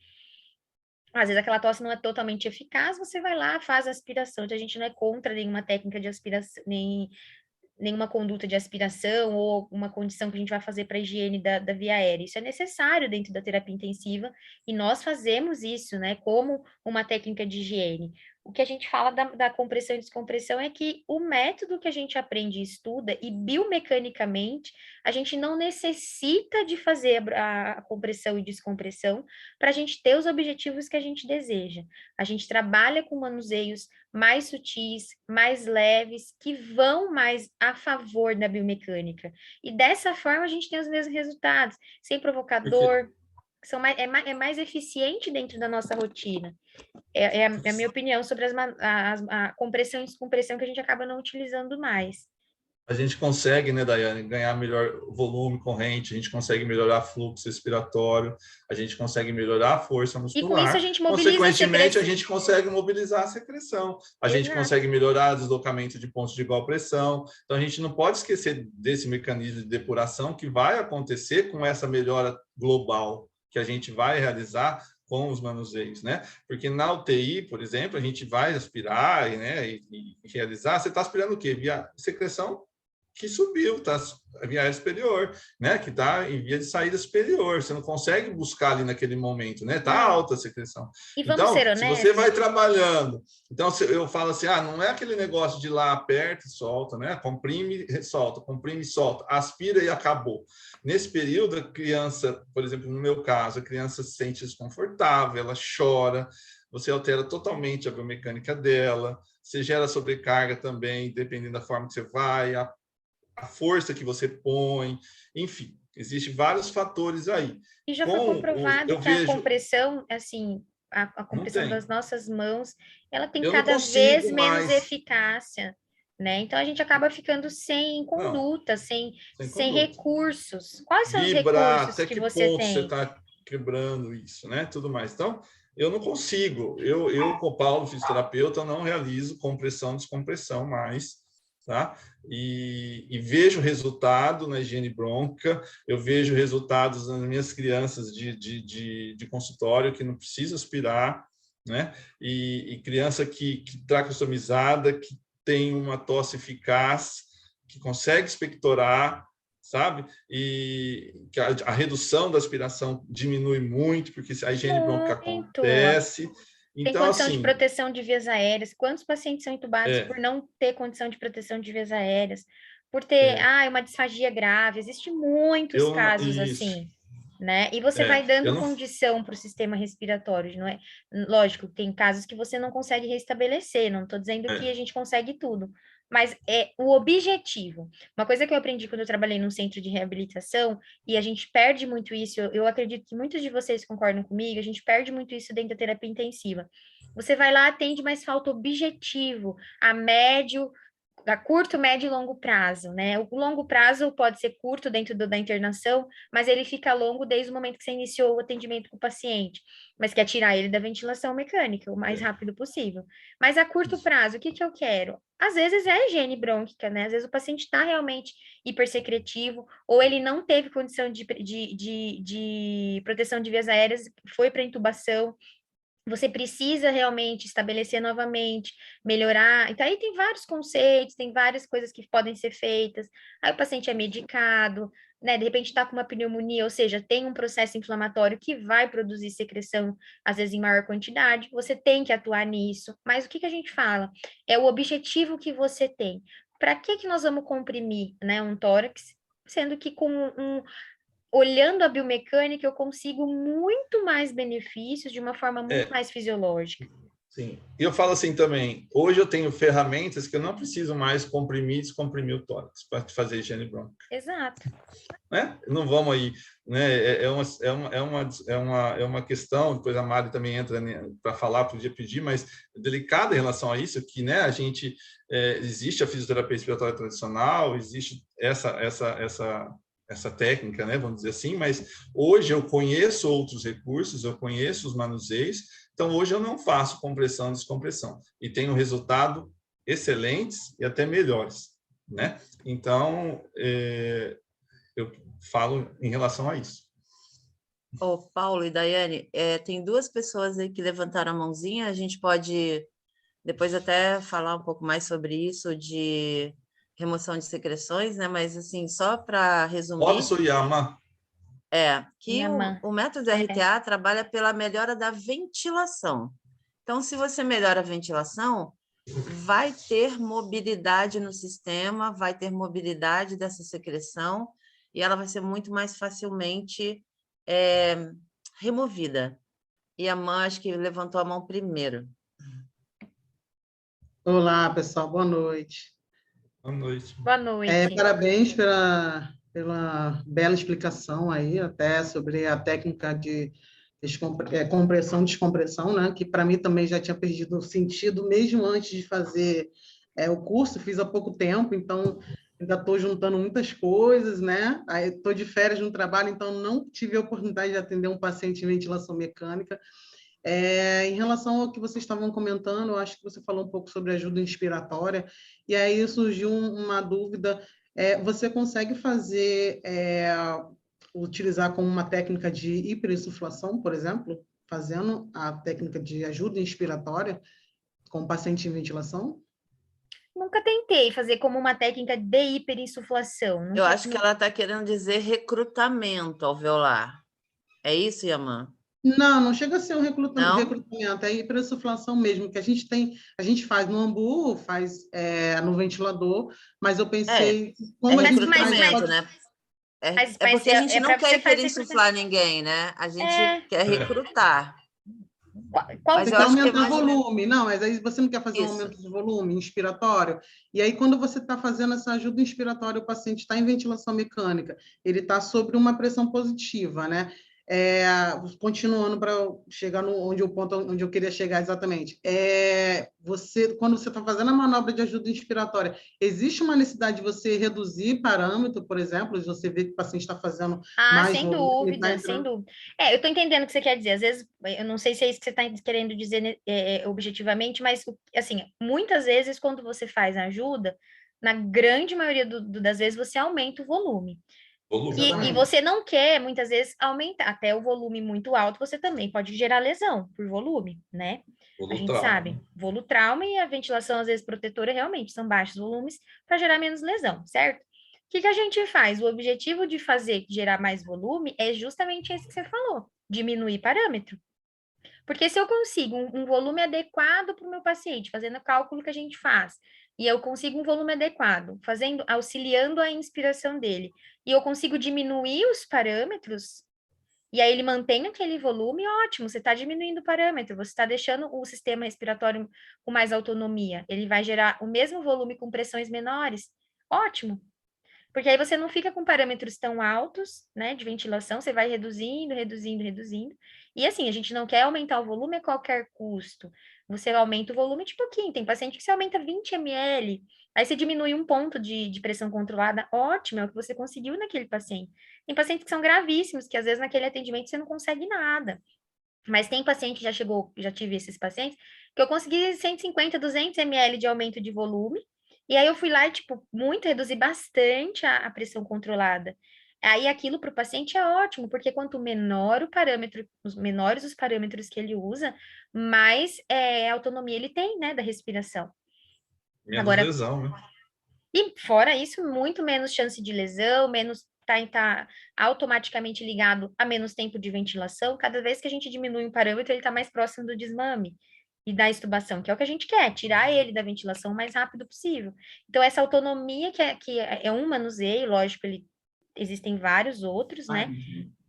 Às vezes aquela tosse não é totalmente eficaz, você vai lá, faz a aspiração. Então, a gente não é contra nenhuma técnica de aspiração, nenhuma conduta de aspiração ou uma condição que a gente vai fazer para a higiene da via aérea. Isso é necessário dentro da terapia intensiva e nós fazemos isso, né, como uma técnica de higiene. o que a gente fala da compressão e descompressão é que o método que a gente aprende e estuda, e biomecanicamente, a gente não necessita de fazer a compressão e descompressão para a gente ter os objetivos que a gente deseja. A gente trabalha com manuseios mais sutis, mais leves, que vão mais a favor da biomecânica. E dessa forma a gente tem os mesmos resultados, sem provocar dor, é mais eficiente dentro da nossa rotina. É a minha opinião sobre a compressão e descompressão que a gente acaba não utilizando mais. A gente consegue, né, Daiane, ganhar melhor volume corrente, a gente consegue melhorar fluxo respiratório, a gente consegue melhorar a força muscular. E com isso a gente mobiliza consequentemente, a gente consegue mobilizar a secreção, a gente consegue melhorar o deslocamento de pontos de igual pressão. Então, a gente não pode esquecer desse mecanismo de depuração que vai acontecer com essa melhora global que a gente vai realizar com os manuseios, né? Porque na UTI, por exemplo, a gente vai aspirar e realizar. Você está aspirando o quê? Via secreção que subiu, tá? A via aérea superior, né? Que está em via de saída superior. Você não consegue buscar ali naquele momento, né? Está alta a secreção. E vamos então, ser se honestos, você vai trabalhando, então eu falo assim, não é aquele negócio de ir lá aperta e solta, né? Comprime, solta, comprime e solta, aspira e acabou. Nesse período, a criança, por exemplo, no meu caso, a criança se sente desconfortável, ela chora, você altera totalmente a biomecânica dela, você gera sobrecarga também, dependendo da forma que você vai, a força que você põe, enfim, existem vários fatores aí. E já foi comprovado que a compressão, assim, a compressão das nossas mãos, ela tem cada vez menos eficácia, né? Então a gente acaba ficando sem conduta, sem recursos. Quais são os recursos que você tem? Você está quebrando isso, né? Tudo mais. Então, eu não consigo. Eu com o Paulo, fisioterapeuta, não realizo compressão, descompressão mais, tá? E vejo resultado na higiene brônquica, eu vejo resultados nas minhas crianças de consultório que não precisa aspirar, né? E criança que tracostomizada, que tem uma tosse eficaz, que consegue expectorar, sabe? E que a redução da aspiração diminui muito, porque a higiene brônquica acontece. Tem condição de proteção de vias aéreas. Quantos pacientes são entubados por não ter condição de proteção de vias aéreas? Por ter uma disfagia grave. Existem muitos casos assim, né? E você vai dando condição para o sistema respiratório, não é? Lógico, tem casos que você não consegue restabelecer, não estou dizendo que a gente consegue tudo, mas é o objetivo. Uma coisa que eu aprendi quando eu trabalhei num centro de reabilitação, e a gente perde muito isso, eu acredito que muitos de vocês concordam comigo, a gente perde muito isso dentro da terapia intensiva. Você vai lá, atende, mas falta objetivo, a curto, médio e longo prazo, né? O longo prazo pode ser curto dentro da internação, mas ele fica longo desde o momento que você iniciou o atendimento com o paciente, mas quer tirar ele da ventilação mecânica o mais rápido possível. Mas a curto prazo, o que eu quero? Às vezes é a higiene brônquica, né? Às vezes o paciente está realmente hipersecretivo, ou ele não teve condição de proteção de vias aéreas, foi para intubação. Você precisa realmente estabelecer novamente, melhorar. Então, aí tem vários conceitos, tem várias coisas que podem ser feitas. Aí o paciente é medicado, né? De repente está com uma pneumonia, ou seja, tem um processo inflamatório que vai produzir secreção, às vezes em maior quantidade. Você tem que atuar nisso. Mas o que a gente fala? É o objetivo que você tem. Para que nós vamos comprimir, né, um tórax, sendo que com olhando a biomecânica, eu consigo muito mais benefícios de uma forma muito mais fisiológica. Sim. E eu falo assim também, hoje eu tenho ferramentas que eu não preciso mais comprimir e descomprimir o tórax para fazer higiene brônquica. Exato. Né? Não vamos aí, né? É uma questão, depois a Mari também entra para falar, podia pedir, mas delicada em relação a isso, que, né, a gente, existe a fisioterapia respiratória tradicional, existe essa técnica, né, vamos dizer assim, mas hoje eu conheço outros recursos, eu conheço os manuseios, então hoje eu não faço compressão e descompressão, e tenho resultado excelentes e até melhores, né? Então, eu falo em relação a isso. Paulo e Daiane, tem duas pessoas aí que levantaram a mãozinha, a gente pode depois até falar um pouco mais sobre isso, de remoção de secreções, né? Mas, assim, só para resumir... Pode, Suyama. Que o método RTA trabalha pela melhora da ventilação. Então, se você melhora a ventilação, vai ter mobilidade no sistema, vai ter mobilidade dessa secreção e ela vai ser muito mais facilmente removida. E a mãe, acho que levantou a mão primeiro. Olá, pessoal, boa noite. Boa noite. Boa noite. Parabéns pela bela explicação aí, até sobre a técnica de compressão e descompressão, né? Que para mim também já tinha perdido o sentido, mesmo antes de fazer o curso, fiz há pouco tempo, então ainda estou juntando muitas coisas, né? Aí estou de férias no trabalho, então não tive a oportunidade de atender um paciente em ventilação mecânica. Em relação ao que vocês estavam comentando, eu acho que você falou um pouco sobre ajuda inspiratória, e aí surgiu uma dúvida, você consegue utilizar como uma técnica de hiperinsuflação, por exemplo, fazendo a técnica de ajuda inspiratória com o paciente em ventilação? Nunca tentei fazer como uma técnica de hiperinsuflação. Eu acho que ela está querendo dizer recrutamento alveolar. É isso, Yaman? Não chega a ser um recrutamento, é hiperinsuflação mesmo, que a gente faz no ambu, faz no ventilador, mas eu pensei... como a gente recrutamento, né? Porque a gente não quer hiperinsuflar ninguém, né? A gente quer recrutar. Mas você quer aumentar volume, não, mas aí você não quer fazer um aumento de volume inspiratório, e aí quando você está fazendo essa ajuda inspiratória, o paciente está em ventilação mecânica, ele está sobre uma pressão positiva, né? Continuando para chegar no ponto onde eu queria chegar exatamente, quando você está fazendo a manobra de ajuda inspiratória, existe uma necessidade de você reduzir parâmetro, por exemplo, se você vê que o paciente está fazendo mais sem volume, dúvida, sem dúvida. Eu estou entendendo o que você quer dizer, às vezes, eu não sei se é isso que você está querendo dizer objetivamente, mas, assim, muitas vezes, quando você faz ajuda, na grande maioria das vezes, você aumenta o volume. E você não quer, muitas vezes, aumentar até o volume muito alto, você também pode gerar lesão por volume, né? A gente sabe, volutrauma e a ventilação, às vezes, protetora, realmente são baixos volumes para gerar menos lesão, certo? O que a gente faz? O objetivo de gerar mais volume é justamente esse que você falou, diminuir parâmetro. Porque se eu consigo um volume adequado para o meu paciente, fazendo o cálculo que a gente faz, e eu consigo um volume adequado, auxiliando a inspiração dele, e eu consigo diminuir os parâmetros, e aí ele mantém aquele volume, ótimo, você está diminuindo o parâmetro, você está deixando o sistema respiratório com mais autonomia, ele vai gerar o mesmo volume com pressões menores, ótimo. Porque aí você não fica com parâmetros tão altos, né, de ventilação, você vai reduzindo. E assim, a gente não quer aumentar o volume a qualquer custo. Você aumenta o volume de pouquinho. Tem paciente que você aumenta 20 ml, aí você diminui um ponto de pressão controlada, ótimo, é o que você conseguiu naquele paciente. Tem pacientes que são gravíssimos, que às vezes naquele atendimento você não consegue nada. Mas tem paciente, já tive esses pacientes, que eu consegui 150, 200 ml de aumento de volume, e aí eu fui lá e, reduzir bastante a pressão controlada. Aí aquilo para o paciente é ótimo, porque quanto menor o parâmetro, menores os parâmetros que ele usa, mais autonomia ele tem, né, da respiração. Menos lesão, né? E fora isso, muito menos chance de lesão, menos tá automaticamente ligado a menos tempo de ventilação. Cada vez que a gente diminui um parâmetro, ele está mais próximo do desmame e da extubação, que é o que a gente quer, tirar ele da ventilação o mais rápido possível. Então, essa autonomia que é um manuseio, lógico, existem vários outros, né?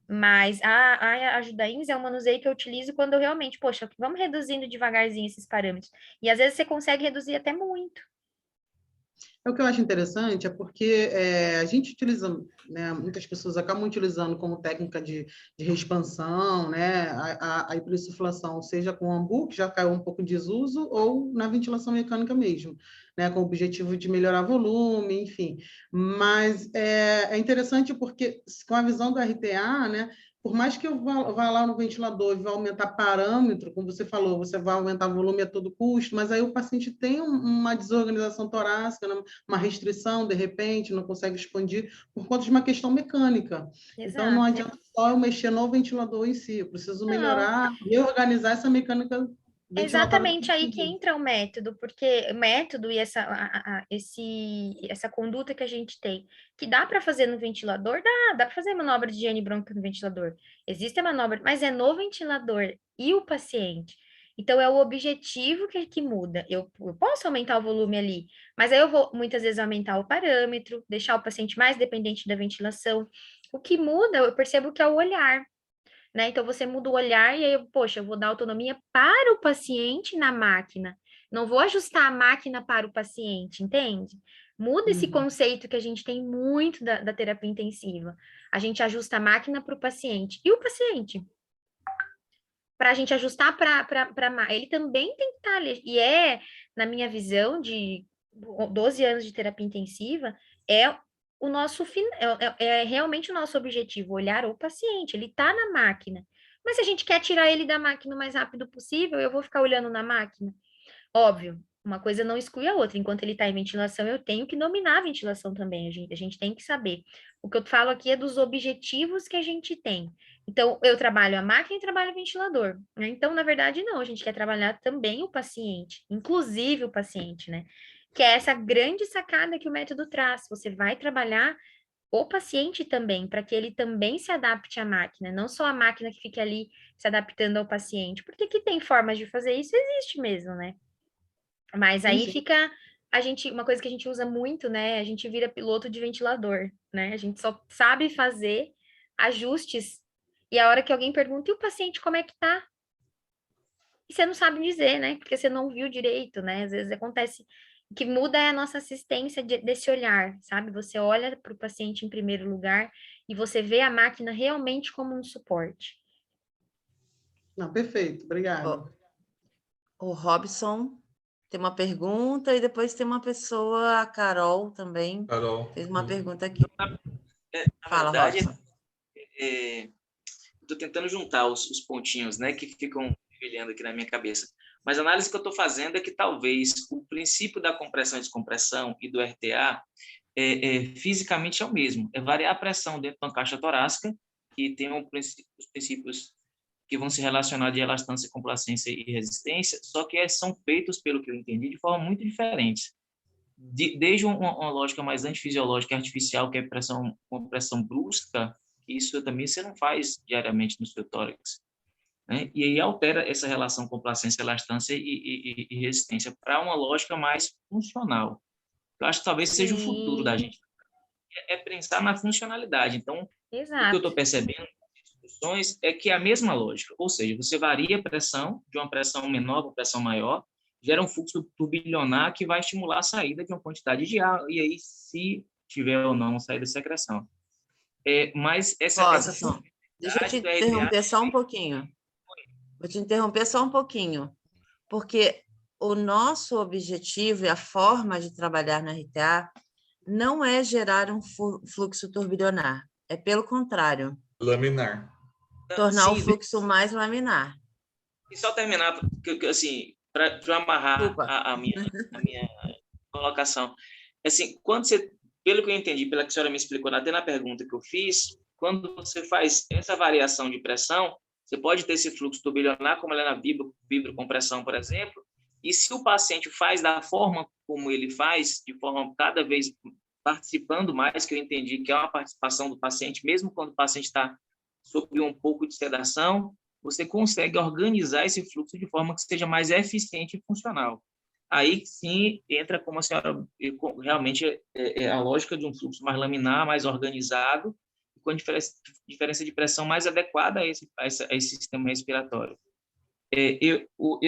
Mas a Ajudains é um manuseio que eu utilizo quando eu realmente, poxa, vamos reduzindo devagarzinho esses parâmetros. E às vezes você consegue reduzir até muito. O que eu acho interessante é porque a gente utiliza, né, muitas pessoas acabam utilizando como técnica de reexpansão, né, a hiperinsuflação, seja com ambu, que já caiu um pouco em desuso, ou na ventilação mecânica mesmo, né, com o objetivo de melhorar volume, enfim. Mas é interessante porque, com a visão do RTA, né, por mais que eu vá lá no ventilador e vá aumentar parâmetro, como você falou, você vai aumentar volume a todo custo, mas aí o paciente tem uma desorganização torácica, uma restrição, de repente, não consegue expandir por conta de uma questão mecânica. Exato. Então, não adianta só eu mexer no ventilador em si, eu preciso melhorar, reorganizar essa mecânica. É exatamente aí que entra o método, porque o método e essa conduta que a gente tem, que dá para fazer no ventilador, dá para fazer manobra de higiene brônquica no ventilador. Existe a manobra, mas é no ventilador e o paciente. Então, é o objetivo que muda. Eu posso aumentar o volume ali, mas aí eu vou, muitas vezes, aumentar o parâmetro, deixar o paciente mais dependente da ventilação. O que muda, eu percebo que é o olhar, né? Então, você muda o olhar e aí, poxa, eu vou dar autonomia para o paciente na máquina. Não vou ajustar a máquina para o paciente, entende? Muda esse conceito que a gente tem muito da terapia intensiva. A gente ajusta a máquina para o paciente. E o paciente? Para a gente ajustar para ele também tem que estar ali. E na minha visão, de 12 anos de terapia intensiva, é o nosso é realmente o nosso objetivo, olhar o paciente, ele está na máquina. Mas se a gente quer tirar ele da máquina o mais rápido possível, eu vou ficar olhando na máquina? Óbvio, uma coisa não exclui a outra. Enquanto ele está em ventilação, eu tenho que dominar a ventilação também. A gente tem que saber. O que eu falo aqui é dos objetivos que a gente tem. Então, eu trabalho a máquina e trabalho o ventilador, né? Então, na verdade, não. A gente quer trabalhar também o paciente, inclusive o paciente, né? Que é essa grande sacada que o método traz. Você vai trabalhar o paciente também, para que ele também se adapte à máquina, não só a máquina que fique ali se adaptando ao paciente. Porque que tem formas de fazer isso, existe mesmo, né? Mas aí fica uma coisa que a gente usa muito, né? A gente vira piloto de ventilador, né? A gente só sabe fazer ajustes e a hora que alguém pergunta, e o paciente como é que tá? E você não sabe dizer, né? Porque você não viu direito, né? Às vezes acontece. O que muda é a nossa assistência desse olhar, sabe? Você olha para o paciente em primeiro lugar e você vê a máquina realmente como um suporte. Não, perfeito, obrigada. O Robson tem uma pergunta e depois tem uma pessoa, a Carol também, fez uma pergunta aqui. Na verdade, Robson. Estou tentando juntar os pontinhos, né, que ficam brilhando aqui na minha cabeça. Mas a análise que eu estou fazendo é que talvez o princípio da compressão e descompressão e do RTA fisicamente é o mesmo. É variar a pressão dentro de uma caixa torácica, que tem os princípios que vão se relacionar de elastância, complacência e resistência, só que são feitos, pelo que eu entendi, de forma muito diferente. Desde uma lógica mais antifisiológica e artificial, que é uma pressão brusca, isso também você não faz diariamente no seu tórax, né? E aí altera essa relação complacência, elastância e resistência para uma lógica mais funcional. Eu acho que talvez seja o futuro da gente. É pensar na funcionalidade. Então, Exato. O que eu estou percebendo nas discussões é que é a mesma lógica, ou seja, você varia a pressão de uma pressão menor para uma pressão maior, gera um fluxo turbilionar que vai estimular a saída de uma quantidade de ar, e aí, se tiver ou não saída de secreção. Mas essa deixa eu te interromper só um pouquinho. Vou te interromper só um pouquinho, porque o nosso objetivo e a forma de trabalhar na RTA não é gerar um fluxo turbilionar, é pelo contrário. Laminar. Tornar o fluxo mais laminar. E só terminar, assim, para amarrar a minha colocação. Assim, quando você, pelo que eu entendi, pela que a senhora me explicou, até na pergunta que eu fiz, quando você faz essa variação de pressão, você pode ter esse fluxo turbilionar, como é na vibrocompressão, por exemplo, e se o paciente faz da forma como ele faz, de forma cada vez participando mais, que eu entendi que é uma participação do paciente, mesmo quando o paciente está sob um pouco de sedação, você consegue organizar esse fluxo de forma que seja mais eficiente e funcional. Aí sim entra, como a senhora, realmente a lógica de um fluxo mais laminar, mais organizado, com a diferença de pressão mais adequada a esse sistema respiratório.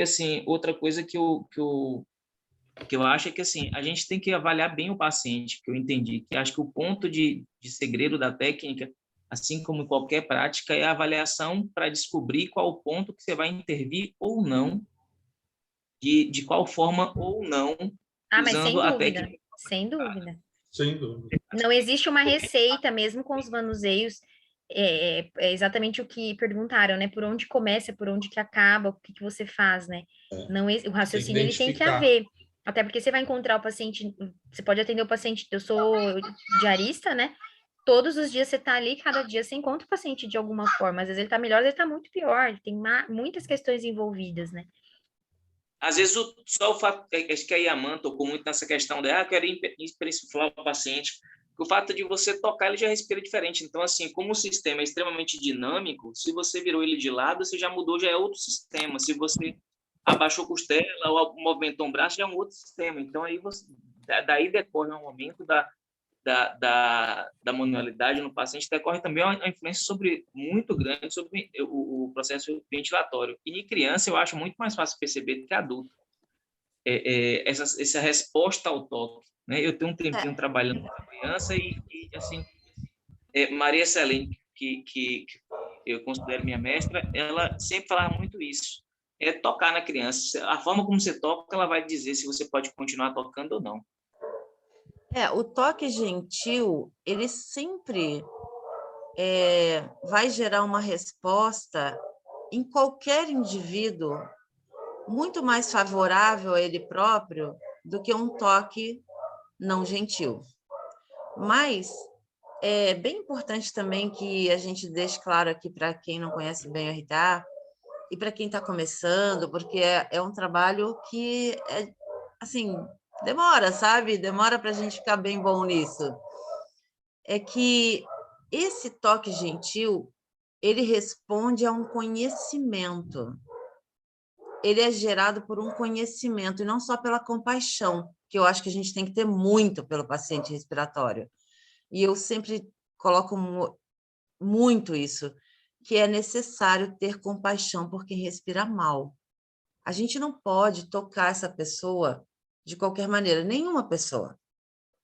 Assim, outra coisa que eu acho é que assim, a gente tem que avaliar bem o paciente, que eu entendi, que acho que o ponto de segredo da técnica, assim como em qualquer prática, é a avaliação para descobrir qual o ponto que você vai intervir ou não, de qual forma ou não, usando a técnica. Sem dúvida. Sem dúvida. Não existe uma receita, mesmo com os manuseios, é exatamente o que perguntaram, né? Por onde começa, por onde que acaba, o que você faz, né? Não, o raciocínio ele tem que haver. Até porque você vai encontrar o paciente, você pode atender o paciente, eu sou diarista, né? Todos os dias você tá ali, cada dia você encontra o paciente de alguma forma. Às vezes ele tá melhor, às vezes ele tá muito pior. Tem muitas questões envolvidas, né? Às vezes, só o fato, acho que a Yaman tocou muito nessa questão de, quero insuflar o paciente, que o fato de você tocar, ele já respira diferente. Então, assim, como o sistema é extremamente dinâmico, se você virou ele de lado, você já mudou, já é outro sistema. Se você abaixou costela ou movimentou um braço, já é um outro sistema. Então, aí daí decorre um aumento da manualidade no paciente, decorre também uma influência muito grande sobre o processo ventilatório. E em criança, eu acho muito mais fácil perceber do que adulto. Essa resposta ao toque, né? Eu tenho um tempinho trabalhando com a criança e assim, Maria Celene, que eu considero minha mestra, ela sempre falava muito isso, tocar na criança. A forma como você toca, ela vai dizer se você pode continuar tocando ou não. O toque gentil, ele sempre vai gerar uma resposta em qualquer indivíduo muito mais favorável a ele próprio do que um toque não gentil. Mas é bem importante também que a gente deixe claro aqui para quem não conhece bem o RTA e para quem está começando, porque é um trabalho que, assim, demora, sabe? Demora para a gente ficar bem bom nisso. É que esse toque gentil, ele responde a um conhecimento. Ele é gerado por um conhecimento, e não só pela compaixão, que eu acho que a gente tem que ter muito pelo paciente respiratório. E eu sempre coloco muito isso, que é necessário ter compaixão por quem respira mal. A gente não pode tocar essa pessoa de qualquer maneira, nenhuma pessoa.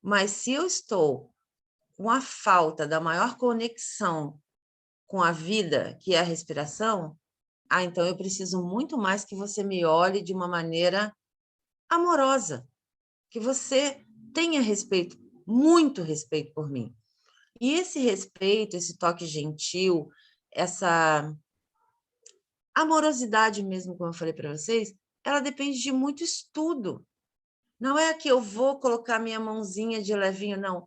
Mas se eu estou com a falta da maior conexão com a vida, que é a respiração, então eu preciso muito mais que você me olhe de uma maneira amorosa, que você tenha respeito, muito respeito por mim. E esse respeito, esse toque gentil, essa amorosidade mesmo, como eu falei para vocês, ela depende de muito estudo. Não é que eu vou colocar minha mãozinha de levinho, não.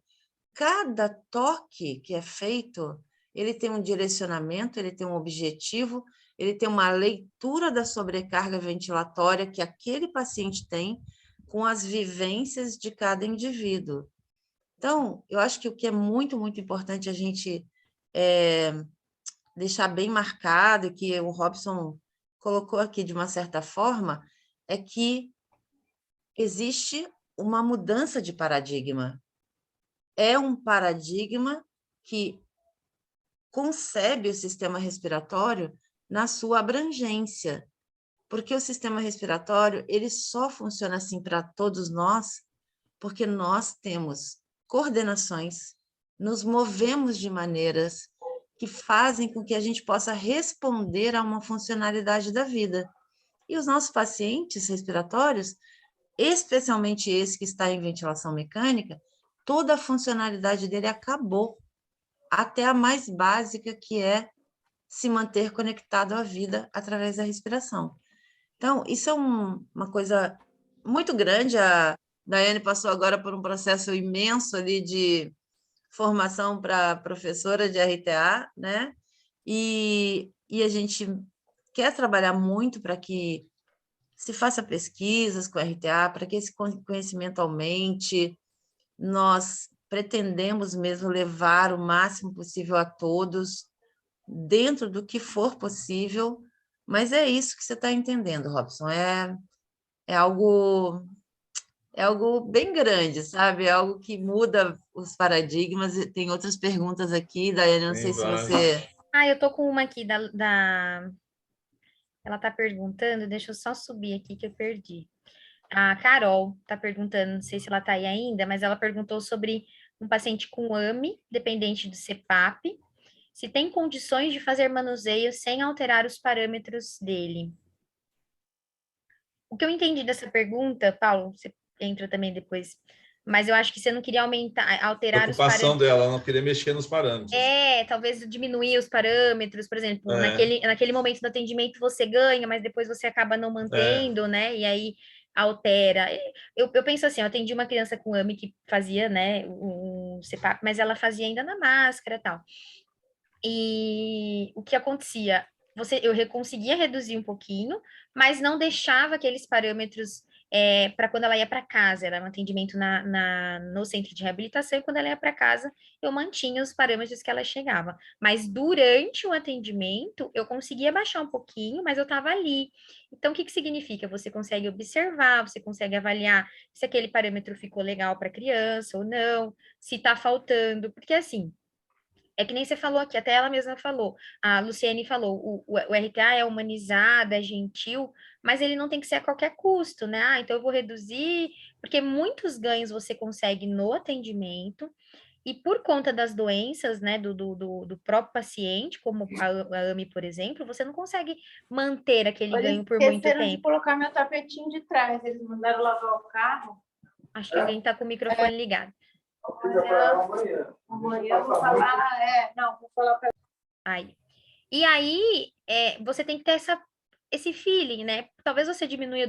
Cada toque que é feito, ele tem um direcionamento, ele tem um objetivo, ele tem uma leitura da sobrecarga ventilatória que aquele paciente tem com as vivências de cada indivíduo. Então, eu acho que o que é muito, muito importante a gente deixar bem marcado, que o Robson colocou aqui de uma certa forma, é que existe uma mudança de paradigma. É um paradigma que concebe o sistema respiratório na sua abrangência, porque o sistema respiratório ele só funciona assim para todos nós, porque nós temos coordenações, nos movemos de maneiras que fazem com que a gente possa responder a uma funcionalidade da vida. E os nossos pacientes respiratórios, especialmente esse que está em ventilação mecânica, toda a funcionalidade dele acabou, até a mais básica, que é se manter conectado à vida através da respiração. Então, isso é uma coisa muito grande. A Daiane passou agora por um processo imenso ali de formação para professora de RTA, né? E a gente quer trabalhar muito para que se faça pesquisas com RTA, para que esse conhecimento aumente. Nós pretendemos mesmo levar o máximo possível a todos, dentro do que for possível, mas é isso que você está entendendo, Robson, é algo bem grande, sabe? É algo que muda os paradigmas. E tem outras perguntas aqui, Daiane, não sei se você... eu tô com uma aqui Ela tá perguntando, deixa eu só subir aqui que eu perdi. A Carol tá perguntando, não sei se ela tá aí ainda, mas ela perguntou sobre um paciente com AME, dependente do CPAP, se tem condições de fazer manuseio sem alterar os parâmetros dele. O que eu entendi dessa pergunta, Paulo, você entra também depois, mas eu acho que você não queria alterar os Preocupação parâmetros. dela, não querer mexer nos parâmetros. Talvez diminuir os parâmetros, por exemplo, naquele momento do atendimento você ganha, mas depois você acaba não mantendo, né? E aí altera. Eu penso assim, eu atendi uma criança com AME que fazia, né, o CPAP, mas ela fazia ainda na máscara e tal. E o que acontecia? Eu conseguia reduzir um pouquinho, mas não deixava aqueles parâmetros para quando ela ia para casa, era um atendimento no centro de reabilitação, e quando ela ia para casa, eu mantinha os parâmetros que ela chegava. Mas durante o atendimento, eu conseguia baixar um pouquinho, mas eu estava ali. Então, o que significa? Você consegue observar, você consegue avaliar se aquele parâmetro ficou legal para a criança ou não, se está faltando, porque assim. É que nem você falou aqui, até ela mesma falou, a Luciene falou, o RTA é humanizado, é gentil, mas ele não tem que ser a qualquer custo, né? Ah, então eu vou reduzir, porque muitos ganhos você consegue no atendimento, e por conta das doenças, né, do próprio paciente, como a AMI, por exemplo, você não consegue manter aquele ganho por muito Esqueceram de tempo. colocar meu tapetinho de trás, eles mandaram lavar o carro. Acho que alguém está com o microfone ligado. Amanhã eu vou falar, vou falar para... Aí. E aí, você tem que ter esse feeling, né? Talvez você diminua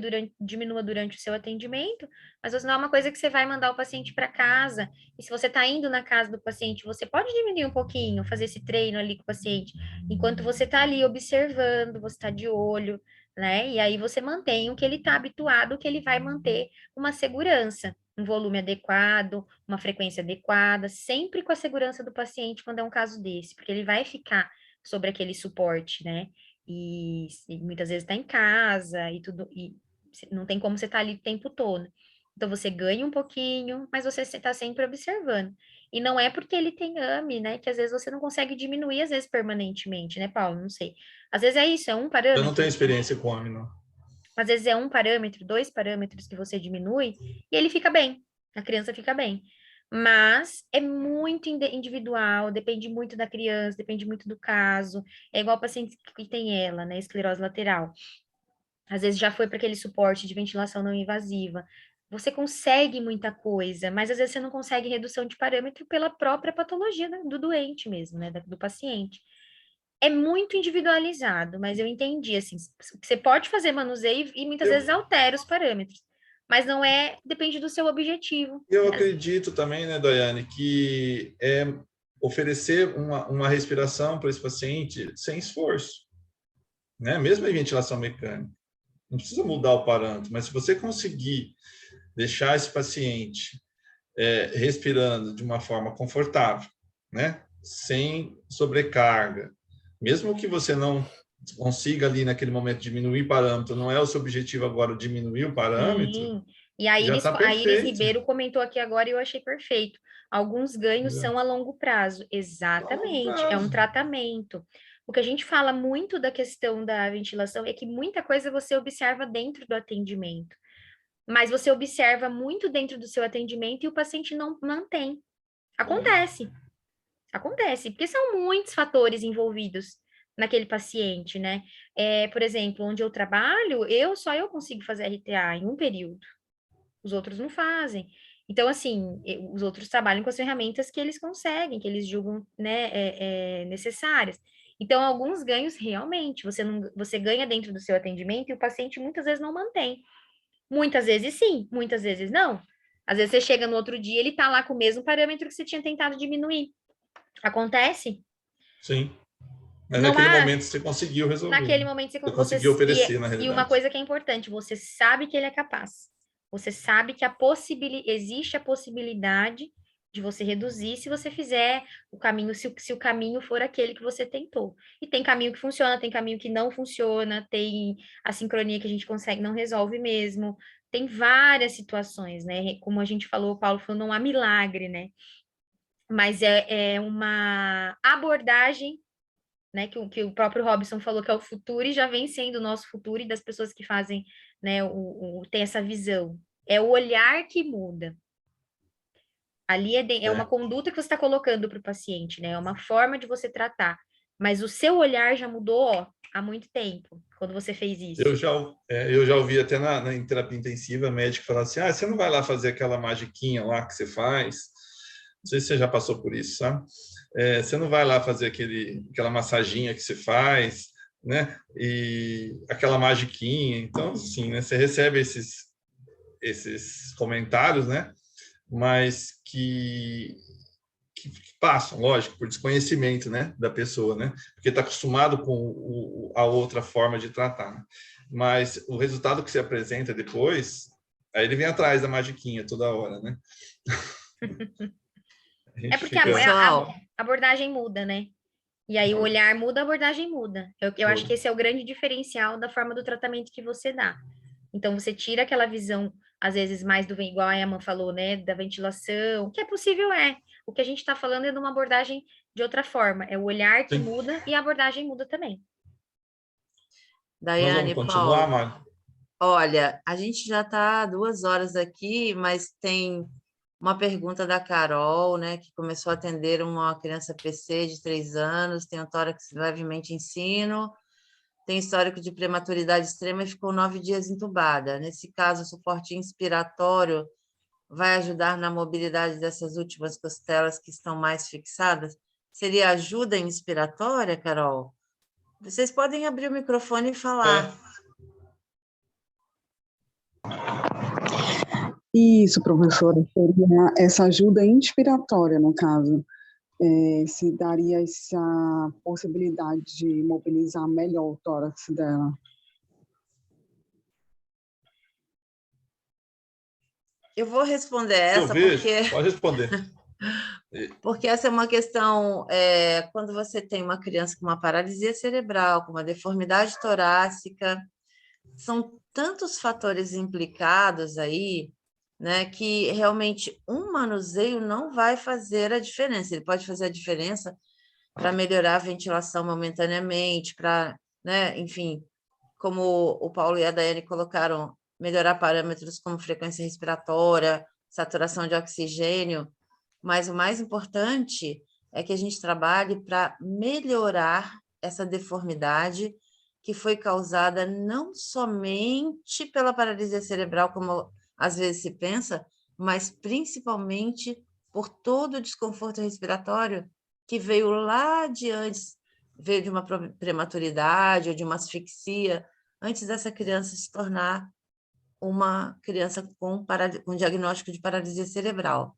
durante o seu atendimento, mas não é uma coisa que você vai mandar o paciente para casa. E se você está indo na casa do paciente, você pode diminuir um pouquinho, fazer esse treino ali com o paciente, enquanto você está ali observando, você está de olho, né? E aí você mantém o que ele está habituado, que ele vai manter uma segurança, um volume adequado, uma frequência adequada, sempre com a segurança do paciente quando é um caso desse, porque ele vai ficar sobre aquele suporte, né? E muitas vezes está em casa e tudo, e não tem como você estar ali o tempo todo. Então você ganha um pouquinho, mas você está sempre observando. E não é porque ele tem AMI, né? Que às vezes você não consegue diminuir, às vezes permanentemente, né, Paulo? Não sei. Às vezes é isso, é um parâmetro. Eu não tenho experiência com AMI, não. Às vezes é um parâmetro, 2 parâmetros que você diminui e ele fica bem, a criança fica bem. Mas é muito individual, depende muito da criança, depende muito do caso. É igual paciente que tem ela, né, esclerose lateral. Às vezes já foi para aquele suporte de ventilação não invasiva. Você consegue muita coisa, mas às vezes você não consegue redução de parâmetro pela própria patologia do doente mesmo, né, do paciente. É muito individualizado, mas eu entendi, assim, você pode fazer manuseio e muitas vezes altera os parâmetros, mas não depende do seu objetivo. Eu acredito também, né, Daiane, que é oferecer uma respiração para esse paciente sem esforço, né? Mesmo em ventilação mecânica. Não precisa mudar o parâmetro, mas se você conseguir deixar esse paciente respirando de uma forma confortável, né? Sem sobrecarga, mesmo que você não consiga ali naquele momento diminuir o parâmetro, não é o seu objetivo agora diminuir o parâmetro. Sim. E a Iris Ribeiro comentou aqui agora e eu achei perfeito. Alguns ganhos são a longo prazo. Exatamente, é um tratamento. O que a gente fala muito da questão da ventilação é que muita coisa você observa dentro do atendimento. Mas você observa muito dentro do seu atendimento e o paciente não mantém. Acontece. Acontece, porque são muitos fatores envolvidos naquele paciente, né? Por exemplo, onde eu trabalho, só eu consigo fazer RTA em um período. Os outros não fazem. Então, assim, os outros trabalham com as ferramentas que eles conseguem, que eles julgam, né, necessárias. Então, alguns ganhos realmente, você ganha dentro do seu atendimento e o paciente muitas vezes não mantém. Muitas vezes sim, muitas vezes não. Às vezes você chega no outro dia, ele tá lá com o mesmo parâmetro que você tinha tentado diminuir. Acontece? Sim. Mas naquele momento você conseguiu resolver. Naquele momento você conseguiu oferecer, na realidade. E uma coisa que é importante, você sabe que ele é capaz. Você sabe que existe a possibilidade de você reduzir se você fizer o caminho, se o caminho for aquele que você tentou. E tem caminho que funciona, tem caminho que não funciona, tem a sincronia que a gente consegue, não resolve mesmo. Tem várias situações, né? Como a gente falou, o Paulo falou, não há milagre, né? Mas é uma abordagem, né, que o próprio Robson falou que é o futuro e já vem sendo o nosso futuro e das pessoas que fazem, né, tem essa visão. É o olhar que muda. Ali é uma conduta que você está colocando para o paciente, né? É uma forma de você tratar. Mas o seu olhar já mudou há muito tempo, quando você fez isso. Eu já ouvi até em terapia intensiva, médico falar assim, você não vai lá fazer aquela magiquinha lá que você faz? Não sei se você já passou por isso, sabe? Você não vai lá fazer aquela massaginha que você faz, né? E aquela magiquinha. Então, assim, né? Você recebe esses comentários, né? Mas que passam, lógico, por desconhecimento, né, da pessoa, né? Porque está acostumado com a outra forma de tratar. Né? Mas o resultado que se apresenta depois Aí ele vem atrás da magiquinha toda hora, né? É porque Pessoal, a abordagem muda, né? E aí o olhar muda, a abordagem muda. Eu acho que esse é o grande diferencial da forma do tratamento que você dá. Então, você tira aquela visão, às vezes, mais do, igual a Emma falou, né, da ventilação, que é possível, é. O que a gente está falando é de uma abordagem de outra forma. É o olhar que Sim. muda e a abordagem muda também. Nós vamos Daiane, continuar, Paulo, Mari? olha, a gente já está 2 horas aqui, mas tem uma pergunta da Carol, né, que começou a atender uma criança PC de 3 anos, tem um tórax levemente em sino, tem histórico de prematuridade extrema e ficou 9 dias entubada. Nesse caso, o suporte inspiratório vai ajudar na mobilidade dessas últimas costelas que estão mais fixadas? Seria ajuda inspiratória, Carol? Vocês podem abrir o microfone e falar. Isso, professora, seria essa ajuda inspiratória, no caso. Se daria essa possibilidade de mobilizar melhor o tórax dela. Eu vou responder essa porque... Pode responder. Porque essa é uma questão, quando você tem uma criança com uma paralisia cerebral, com uma deformidade torácica, são tantos fatores implicados aí, né, que realmente um manuseio não vai fazer a diferença. Ele pode fazer a diferença para melhorar a ventilação momentaneamente, para, né, enfim, como o Paulo e a Daiane colocaram, melhorar parâmetros como frequência respiratória, saturação de oxigênio, mas o mais importante é que a gente trabalhe para melhorar essa deformidade que foi causada não somente pela paralisia cerebral, como às vezes se pensa, mas principalmente por todo o desconforto respiratório que veio lá de antes, veio de uma prematuridade ou de uma asfixia, antes dessa criança se tornar uma criança com diagnóstico de paralisia cerebral.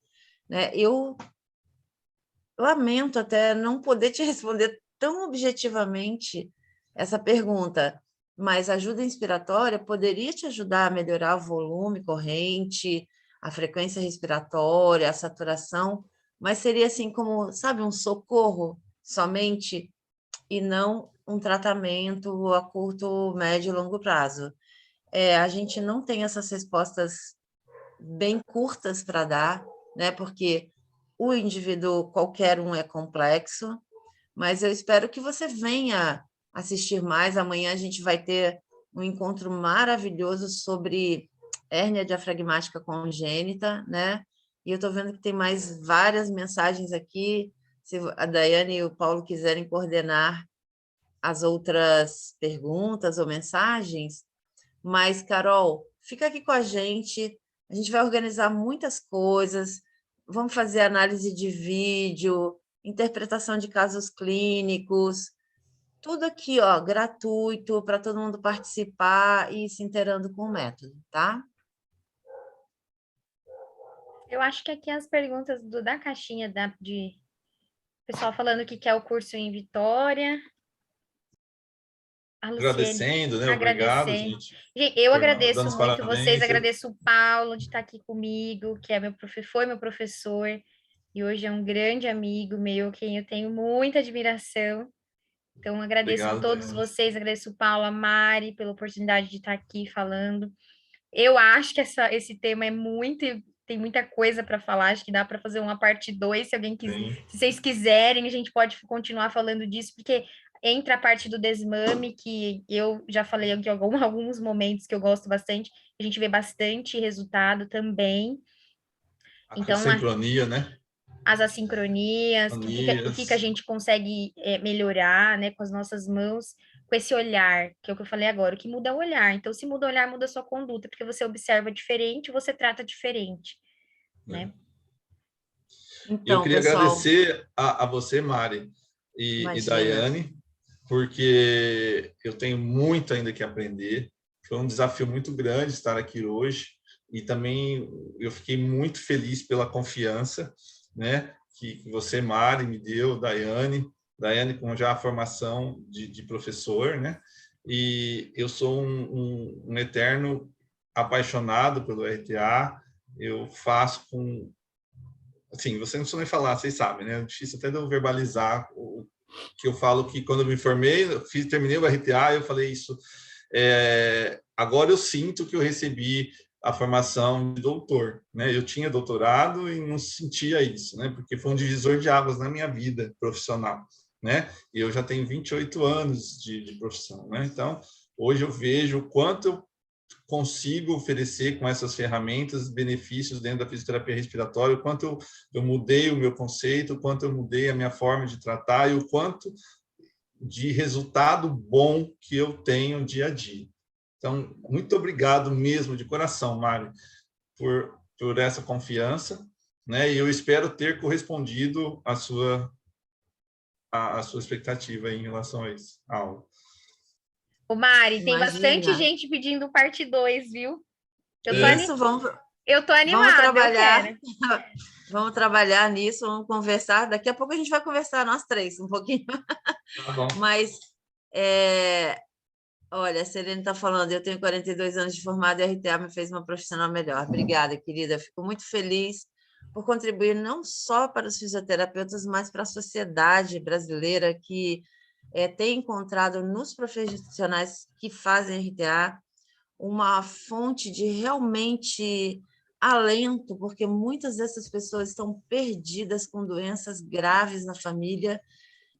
Né? Eu lamento até não poder te responder tão objetivamente essa pergunta, mas a ajuda inspiratória poderia te ajudar a melhorar o volume corrente, a frequência respiratória, a saturação, mas seria assim como, sabe, um socorro somente e não um tratamento a curto, médio e longo prazo. A gente não tem essas respostas bem curtas para dar, né? Porque o indivíduo, qualquer um, é complexo, mas eu espero que você venha assistir mais. Amanhã a gente vai ter um encontro maravilhoso sobre hérnia diafragmática congênita, né? E eu estou vendo que tem mais várias mensagens aqui. Se a Daiane e o Paulo quiserem coordenar as outras perguntas ou mensagens, mas, Carol, fica aqui com a gente vai organizar muitas coisas, vamos fazer análise de vídeo, interpretação de casos clínicos, tudo aqui, ó, gratuito, para todo mundo participar e ir se inteirando com o método, tá? Eu acho que aqui as perguntas da caixinha de pessoal falando que quer o curso em Vitória. A Luciene Agradecendo, né? Obrigado, gente. Eu agradeço Dando muito vocês, parabéns. agradeço o Paulo de estar aqui comigo, que é foi meu professor, e hoje é um grande amigo meu, quem eu tenho muita admiração. Então, agradeço a Obrigado, todos Daiane. vocês, agradeço o Paulo, a Mari, pela oportunidade de estar aqui falando. Eu acho que esse tema tem muita coisa para falar, acho que dá para fazer uma parte 2, se alguém quiser, se vocês quiserem, a gente pode continuar falando disso, porque entra a parte do desmame, que eu já falei aqui em alguns momentos que eu gosto bastante, a gente vê bastante resultado também. Então, a sincronia, né? As assincronias, o que a gente consegue melhorar, né, com as nossas mãos, com esse olhar, que é o que eu falei agora, o que muda é o olhar. Então, se muda o olhar, muda a sua conduta, porque você observa diferente, você trata diferente, né? Então, eu queria pessoal, agradecer a você, Mari e Daiane, porque eu tenho muito ainda que aprender. Foi um desafio muito grande estar aqui hoje e também eu fiquei muito feliz pela confiança, né, que você, Mari, me deu, Daiane com já a formação de professor, né? E eu sou um eterno apaixonado pelo RTA, eu faço com... Assim, você não precisa nem falar, vocês sabem, né? É difícil até de eu verbalizar o que eu falo, que quando eu me formei, terminei o RTA, eu falei isso. Agora eu sinto que eu recebi a formação de doutor, né? Eu tinha doutorado e não sentia isso, né? Porque foi um divisor de águas na minha vida profissional, né? E eu já tenho 28 anos de profissão, né? Então, hoje eu vejo o quanto eu consigo oferecer com essas ferramentas benefícios dentro da fisioterapia respiratória, o quanto eu mudei o meu conceito, o quanto eu mudei a minha forma de tratar e o quanto de resultado bom que eu tenho dia a dia. Então, muito obrigado mesmo, de coração, Mari, por essa confiança, né? E eu espero ter correspondido a sua expectativa em relação a isso. Ô, Mari, tem bastante Imagina. gente pedindo parte 2, viu? Eu tô, Isso, vamos animada, trabalhar. eu quero. Vamos trabalhar nisso, vamos conversar. Daqui a pouco a gente vai conversar, nós três, um pouquinho. Tá bom. Mas, olha, a Serena está falando, eu tenho 42 anos de formada e a RTA me fez uma profissional melhor. Obrigada, querida. Fico muito feliz por contribuir não só para os fisioterapeutas, mas para a sociedade brasileira que tem encontrado nos profissionais que fazem RTA uma fonte de realmente alento, porque muitas dessas pessoas estão perdidas com doenças graves na família,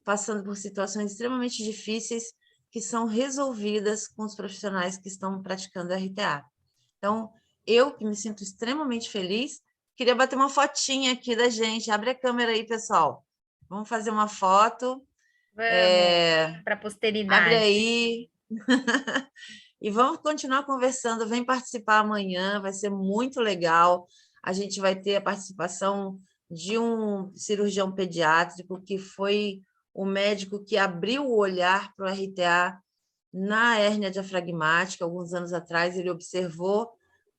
passando por situações extremamente difíceis que são resolvidas com os profissionais que estão praticando RTA. Então, eu que me sinto extremamente feliz, queria bater uma fotinha aqui da gente. Abre a câmera aí, pessoal. Vamos fazer uma foto. Vamos, para a posteridade. Abre aí. E vamos continuar conversando. Vem participar amanhã, vai ser muito legal. A gente vai ter a participação de um cirurgião pediátrico, que foi o médico que abriu o olhar para o RTA na hérnia diafragmática. Alguns anos atrás, ele observou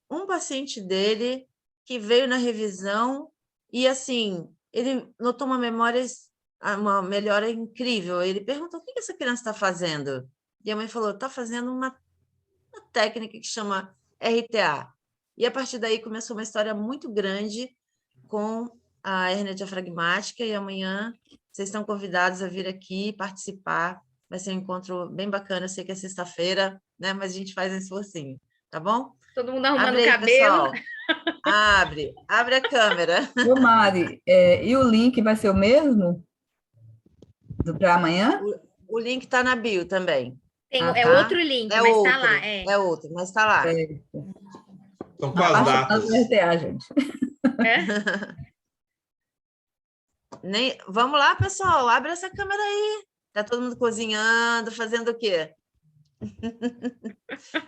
um paciente dele que veio na revisão e, assim, ele notou uma melhora incrível. Ele perguntou: o que essa criança está fazendo? E a mãe falou: está fazendo uma técnica que chama RTA. E, a partir daí, começou uma história muito grande com a hérnia diafragmática, e amanhã vocês estão convidados a vir aqui participar. Vai ser um encontro bem bacana. Eu sei que é sexta-feira, né? Mas a gente faz um esforcinho, tá bom? Todo mundo arrumando Abre aí, o cabelo. pessoal. Abre a câmera. Ô, Mari, e o link vai ser o mesmo para amanhã? O link está na bio também. É tá? outro link, mas está lá. É outro, mas está lá. Então, com as datas. RTA, gente. Vamos lá, pessoal. Abre essa câmera aí. Está todo mundo cozinhando, fazendo o quê?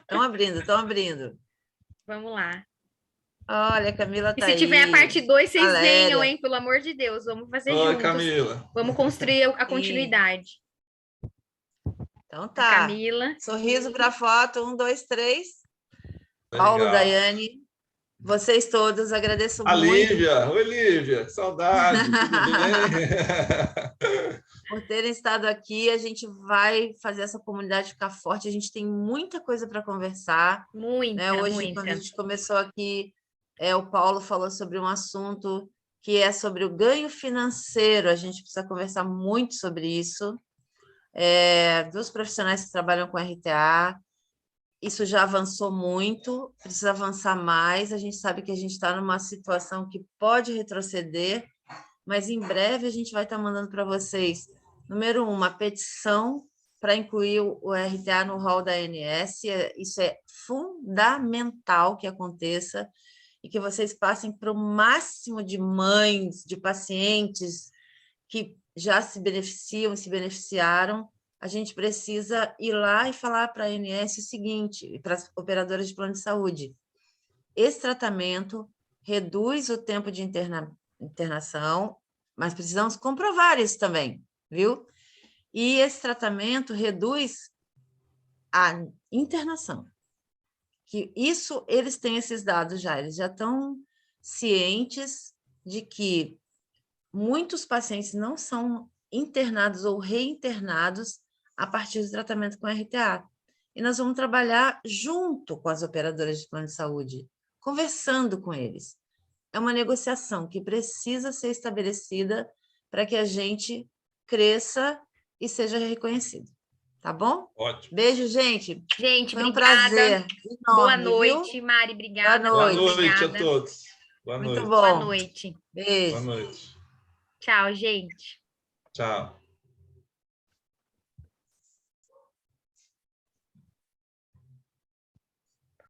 Estão abrindo. Vamos lá. Olha, a Camila tá aí. E se tiver a parte 2, vocês Valéria. venham, hein? Pelo amor de Deus, vamos fazer Oi, juntos. Camila. Vamos construir a continuidade. Então tá. Camila. Sorriso para a foto. 1, 2, 3. Paulo, Daiane. Vocês todos, agradeço muito. Lívia. Oi, Lívia. Que saudade. Tudo bem? Por terem estado aqui. A gente vai fazer essa comunidade ficar forte. A gente tem muita coisa para conversar. Muita, Hoje, muita. quando a gente começou aqui, o Paulo falou sobre um assunto que é sobre o ganho financeiro. A gente precisa conversar muito sobre isso. Dos profissionais que trabalham com RTA. Isso já avançou muito, precisa avançar mais. A gente sabe que a gente está numa situação que pode retroceder, mas em breve a gente vai estar mandando para vocês, número 1, uma petição para incluir o RTA no rol da ANS. Isso é fundamental que aconteça e que vocês passem para o máximo de mães, de pacientes que já se beneficiam e se beneficiaram. A gente precisa ir lá e falar para a ANS o seguinte, para as operadoras de plano de saúde: esse tratamento reduz o tempo de internação, mas precisamos comprovar isso também, viu? E esse tratamento reduz a internação. Que isso, eles têm esses dados já, eles já estão cientes de que muitos pacientes não são internados ou reinternados a partir do tratamento com RTA. e nós vamos trabalhar junto com as operadoras de plano de saúde, conversando com eles. É uma negociação que precisa ser estabelecida para que a gente cresça e seja reconhecido. Tá bom? Ótimo. Beijo, gente. Gente, Foi um obrigada. prazer Boa enorme, noite, viu? Mari, obrigada. Boa Boa noite a Obrigada. todos. Boa Muito noite. bom. Boa noite. Beijo. Boa noite. Tchau, gente. Tchau.